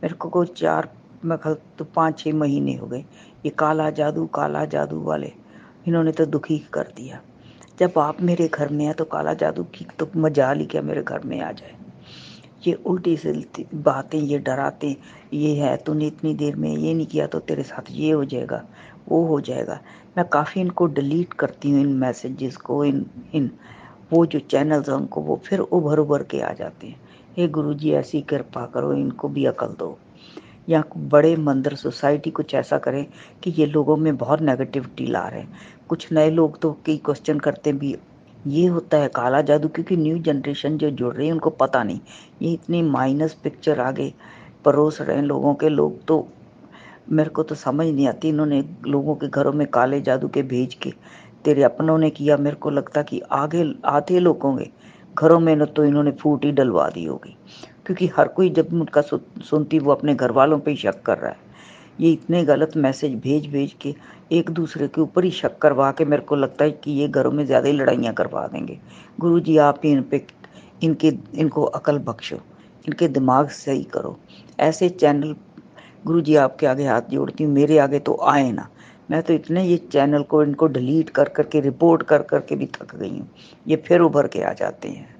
Speaker 9: मेरे को कोई 4 मैं कल तो 5-6 महीने हो गए, ये काला जादू वाले इन्होंने तो दुखी कर दिया। जब आप मेरे घर में हैं तो काला जादू की तो मजाल ही क्या मेरे घर में आ जाए। ये उल्टी सिलती बातें, ये डराते, ये है तूने इतनी देर में ये नहीं किया तो तेरे साथ ये हो जाएगा, वो हो जाएगा। मैं काफ़ी इनको डिलीट करती हूँ, इन मैसेजेस को, इन इन वो जो चैनल्स हैं उनको, वो फिर उभर के आ जाते हैं। हे गुरुजी ऐसी कृपा करो, इनको भी अकल दो, या बड़े मंदिर सोसाइटी कुछ ऐसा करें कि ये लोगों में बहुत नेगेटिविटी ला रहे हैं। कुछ नए लोग तो कई क्वेश्चन करते भी, ये होता है काला जादू, क्योंकि न्यू जनरेशन जो जुड़ रही है उनको पता नहीं, ये इतनी माइनस पिक्चर आगे परोस रहे हैं लोगों के। लोग तो मेरे को तो समझ नहीं आती, इन्होंने लोगों के घरों में काले जादू के भेज के तेरे अपनों ने किया। मेरे को लगता कि आगे आधे लोगों के घरों में न तो इन्होंने फूट ही डलवा दी होगी, क्योंकि हर कोई जब उनका सुनती वो अपने घर वालों पे ही शक कर रहा है। ये इतने गलत मैसेज भेज भेज के एक दूसरे के ऊपर ही शक करवा के मेरे को लगता है कि ये घरों में ज़्यादा ही लड़ाइयाँ करवा देंगे। गुरु जी आप ही इन पे इनको अकल बख्शो, इनके दिमाग सही करो। ऐसे चैनल गुरु जी आपके आगे हाथ जोड़ती हूँ, मेरे आगे तो आए ना। मैं तो इतने ये चैनल को इनको डिलीट कर करके रिपोर्ट कर करके भी थक गई हूँ, ये फिर उभर के आ जाते हैं।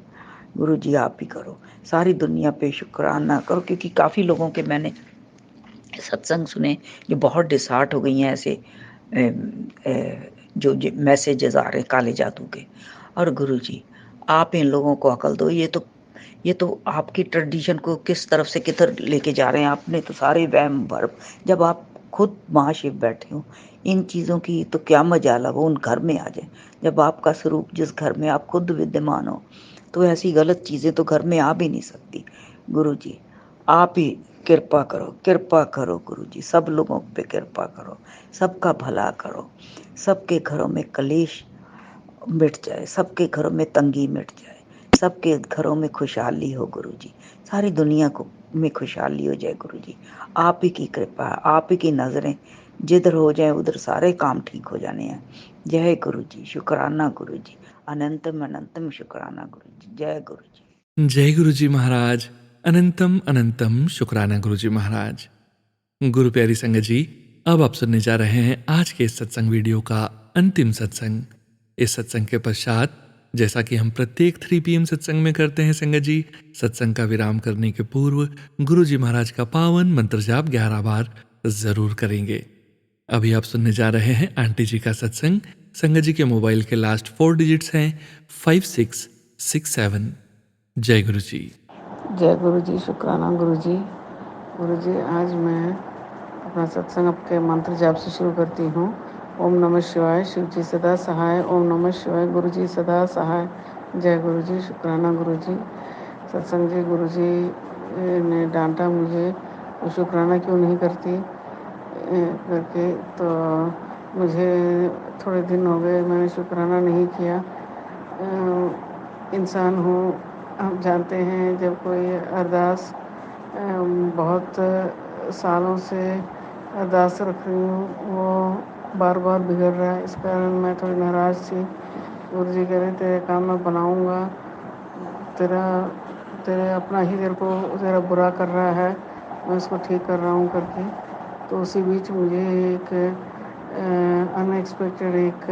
Speaker 9: गुरु जी आप ही करो, सारी दुनिया पे शुक्राना करो, क्योंकि काफ़ी लोगों के मैंने सत्संग सुने जो बहुत डिसहार्ट हो गई हैं ऐसे जो मैसेजेस आ रहे हैं काले जादू के। और गुरु जी आप इन लोगों को अकल दो, ये तो ये तो आपकी ट्रेडिशन को किस तरफ से किधर लेके जा रहे हैं। आपने तो सारे वहम भरम, जब आप खुद महाशिव बैठे हो, इन चीज़ों की तो क्या मजाल है, वो उन घर में आ जाए। जब आपका स्वरूप जिस घर में आप खुद विद्यमान हो, तो ऐसी गलत चीज़ें तो घर में आ भी नहीं सकती। गुरु जी, आप ही कृपा करो गुरु जी, सब लोगों पे कृपा करो, सबका भला करो, सबके घरों में कलेश मिट जाए, सबके घरों में तंगी मिट जाए, सबके घरों में खुशहाली हो गुरु जी, सारी दुनिया को में खुशहाली हो जाए गुरु जी। आप ही की कृपा है, आप ही की नज़रें जिधर हो जाए उधर सारे काम ठीक हो जाने हैं। जय गुरु जी, शुक्राना गुरु जी, अनंतम अनंतम शुक्राना गुरु जी। जय गुरु जी।
Speaker 1: जय गुरु जी महाराज। अनंतम अनंतम शुक्राना गुरु जी महाराज। गुरु प्यारी संगत जी, अब आप सुनने जा रहे हैं आज के इस सत्संग वीडियो का अंतिम सत्संग। इस सत्संग के पश्चात, जैसा कि हम प्रत्येक 3 PM सत्संग में करते हैं संगत जी, सत्संग का विराम करने के पूर्व गुरु जी महाराज का पावन मंत्र जाप 11 बार जरूर करेंगे। अभी आप सुनने जा रहे हैं आंटी जी का सत्संग। संगत जी के मोबाइल के लास्ट 4 डिजिट्स हैं 5667। जय गुरु जी।
Speaker 10: जय गुरु जी, शुक्राना गुरु जी। गुरु जी, आज मैं अपना सत्संग आपके मंत्र जाप से शुरू करती हूँ। ओम नमः शिवाय, शिव जी सदा सहाय। ओम नमः शिवाय, गुरु जी सदा सहाय। जय गुरु जी, शुक्राना गुरु जी। सत्संग जी, गुरु जी ने डांटा मुझे, तो शुक्राना क्यों नहीं करती करके, तो मुझे थोड़े दिन हो गए मैंने शुक्राना नहीं किया। इंसान हूँ, हम जानते हैं जब कोई अरदास बहुत सालों से अरदास रख रही हूँ, वो बार बार बिगड़ रहा है, इस कारण मैं थोड़ी नाराज़ थी। गुरु जी कह रहे तेरे काम मैं बनाऊँगा, तेरे अपना ही तेरा बुरा कर रहा है, मैं उसको ठीक कर रहा हूँ करके। तो उसी बीच मुझे एक अनएक्सपेक्टेड एक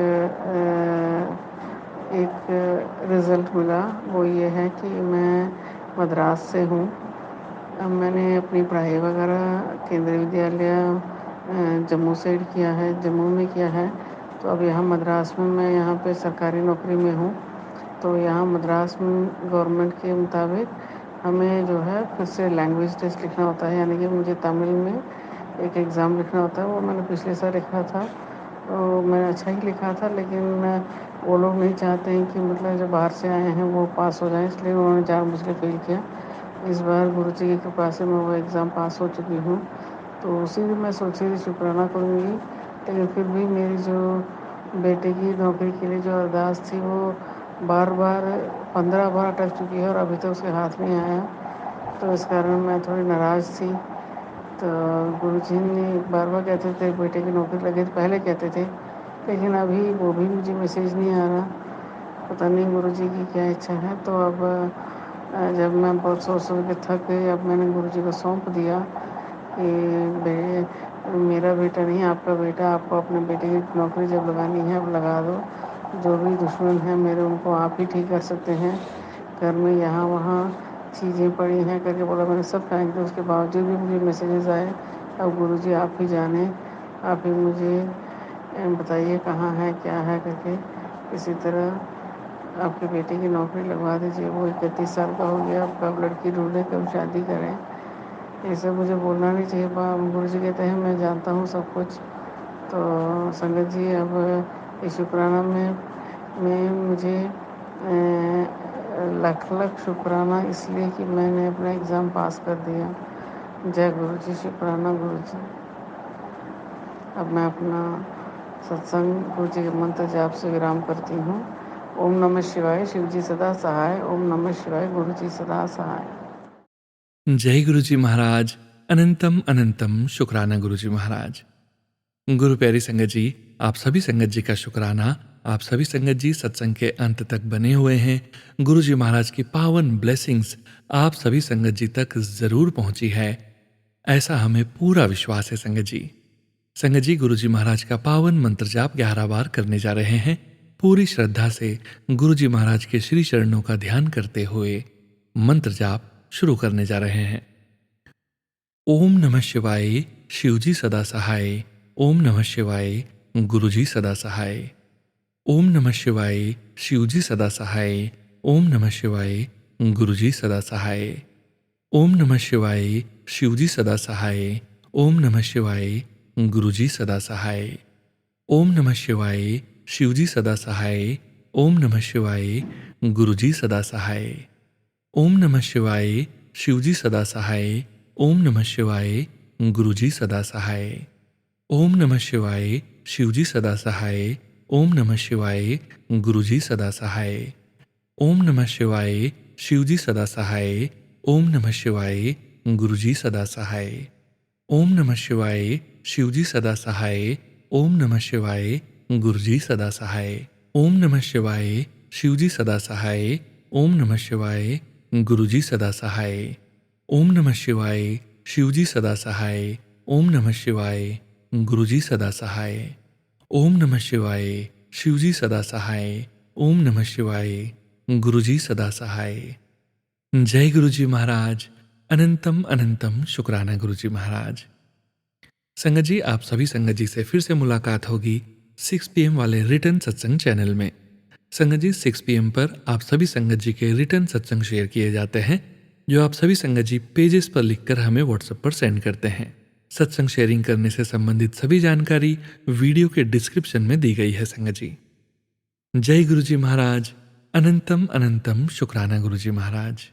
Speaker 10: रिज़ल्ट मिला। वो ये है कि मैं मद्रास से हूँ। अब मैंने अपनी पढ़ाई वगैरह केंद्रीय विद्यालय जम्मू से किया है, जम्मू में किया है। तो अब यहाँ मद्रास में मैं यहाँ पे सरकारी नौकरी में हूँ। तो यहाँ मद्रास में गवर्नमेंट के मुताबिक हमें जो है फिर से लैंग्वेज टेस्ट लिखना होता है, यानी कि मुझे तमिल में एक एग्ज़ाम लिखना होता है। वो मैंने पिछले साल लिखा था, तो मैंने अच्छा ही लिखा था, लेकिन वो लोग नहीं चाहते हैं कि मतलब जो बाहर से आए हैं वो पास हो जाएं, इसलिए उन्होंने जानबूझ के फेल किया। इस बार गुरु जी की कृपा से मैं वो एग्ज़ाम पास हो चुकी हूँ। तो उसी दिन मैं सोची थी शुक्राना करूँगी, लेकिन फिर भी मेरी जो बेटे की नौकरी के लिए जो अरदास थी वो बार बार 15 बार अटक चुकी है और अभी तक उसके हाथ नहीं आया। तो इस कारण मैं थोड़ी नाराज़ थी। तो गुरु जी ने बार बार कहते थे बेटे की नौकरी लगे, तो पहले कहते थे, लेकिन अभी वो भी मुझे मैसेज नहीं आ रहा। पता नहीं गुरु जी की क्या इच्छा है। तो अब जब मैं बहुत सोच के थक गई, अब मैंने गुरु जी को सौंप दिया कि मेरा बेटा नहीं आपका बेटा, आपको अपने बेटे की नौकरी जब लगानी है अब लगा दो। जो भी दुश्मन हैं मेरे, उनको आप ही ठीक कर सकते हैं। घर में यहाँ वहाँ चीज़ें पड़ी हैं करके बोला, मैंने सब फेंक दी। उसके बावजूद भी मुझे मैसेजेस आए। अब गुरु जी आप ही जाने, आप ही मुझे बताइए कहाँ है क्या है करके। इसी तरह आपके बेटे की नौकरी लगवा दीजिए, वो 31 साल का हो गया, अब कब लड़की ढूंढे कब शादी करें। ये सब मुझे बोलना नहीं चाहिए। गुरु जी कहते हैं मैं जानता हूँ सब कुछ। तो संगत जी, अब इस शुक्राना में मुझे लाख लाख शुक्राना इसलिए कि मैंने अपना एग्ज़ाम पास कर दिया। जय गुरु जी, शुक्राना गुरु जी। अब मैं अपना सत्संग गुरु जी के मंत्र जाप से विराम करती हूँ। ओम नमः शिवाय, शिव जी सदा सहाय। ओम नमः शिवाय, गुरु जी सदा सहाय।
Speaker 1: जय गुरु जी महाराज। अनंतम अनंतम शुक्राना गुरु जी महाराज। गुरु प्यारी संगत जी, आप सभी संगत जी का शुक्राना। आप सभी संगत जी सत्संग के अंत तक बने हुए हैं। गुरु जी महाराज की पावन ब्लेसिंग्स आप सभी संगत जी तक जरूर पहुंची है, ऐसा हमें पूरा विश्वास है संगत जी। संगत जी, गुरु जी महाराज का पावन मंत्र जाप 11 बार करने जा रहे हैं। पूरी श्रद्धा से गुरु जी महाराज के श्री चरणों का ध्यान करते हुए मंत्र जाप शुरू करने जा रहे हैं। ओम नमः शिवाय, शिवजी सदा सहाय। ओम नमः शिवाय, गुरुजी सदा सहाय। ओम नमः शिवाय, शिवजी सदा सहाय। ओम नमः शिवाय, गुरुजी सदा सहाय। ओम नमः शिवाय, शिवजी सदा सहाय। ओम नमः शिवाय, गुरुजी सदा सहाय। ओम नमः शिवाय, शिवजी सदा सहाय। ओम नमः शिवाय, गुरुजी सदा सहाय। ओम नमः शिवाय, शिवजी सदा सहाय। ओम नमः शिवाय, गुरुजी सदा सहाय। ओम नमः शिवाय, शिवजी सदा सहाय। ओम नमः शिवाय, गुरुजी सदा सहाय। ओम नमः शिवाय, शिवजी सदा सहाय। ओम नमः शिवाय, गुरुजी सदा सहाय। ओम नमः शिवाय, शिवजी सदा सहाय। ओम नमः शिवाय, गुरुजी सदा सहाय। ओम नमः शिवाय, शिवजी सदा सहाय। ओम नमः शिवाय, गुरुजी सदा सहाय। ओम नमः शिवाय, शिवजी सदा सहाय। ओम नमः शिवाय, गुरुजी सदा सहाय। ओम नमः शिवाय, शिवजी सदा सहाय। ओम नमः शिवाय, गुरुजी सदा सहाय। जय गुरुजी महाराज। अनंतम अनंतम शुक्राना गुरुजी महाराज। संगत जी, आप सभी संगत जी से फिर से मुलाकात होगी 6 PM वाले रिटर्न सत्संग चैनल में। संगत जी, 6 PM पर आप सभी संगत जी के रिटर्न सत्संग शेयर किए जाते हैं, जो आप सभी संगत जी पेजेस पर लिखकर हमें व्हाट्सएप पर सेंड करते हैं। सत्संग शेयरिंग करने से संबंधित सभी जानकारी वीडियो के डिस्क्रिप्शन में दी गई है। संगत जी, जय गुरुजी महाराज। अनंतम अनंतम शुक्राना गुरुजी महाराज।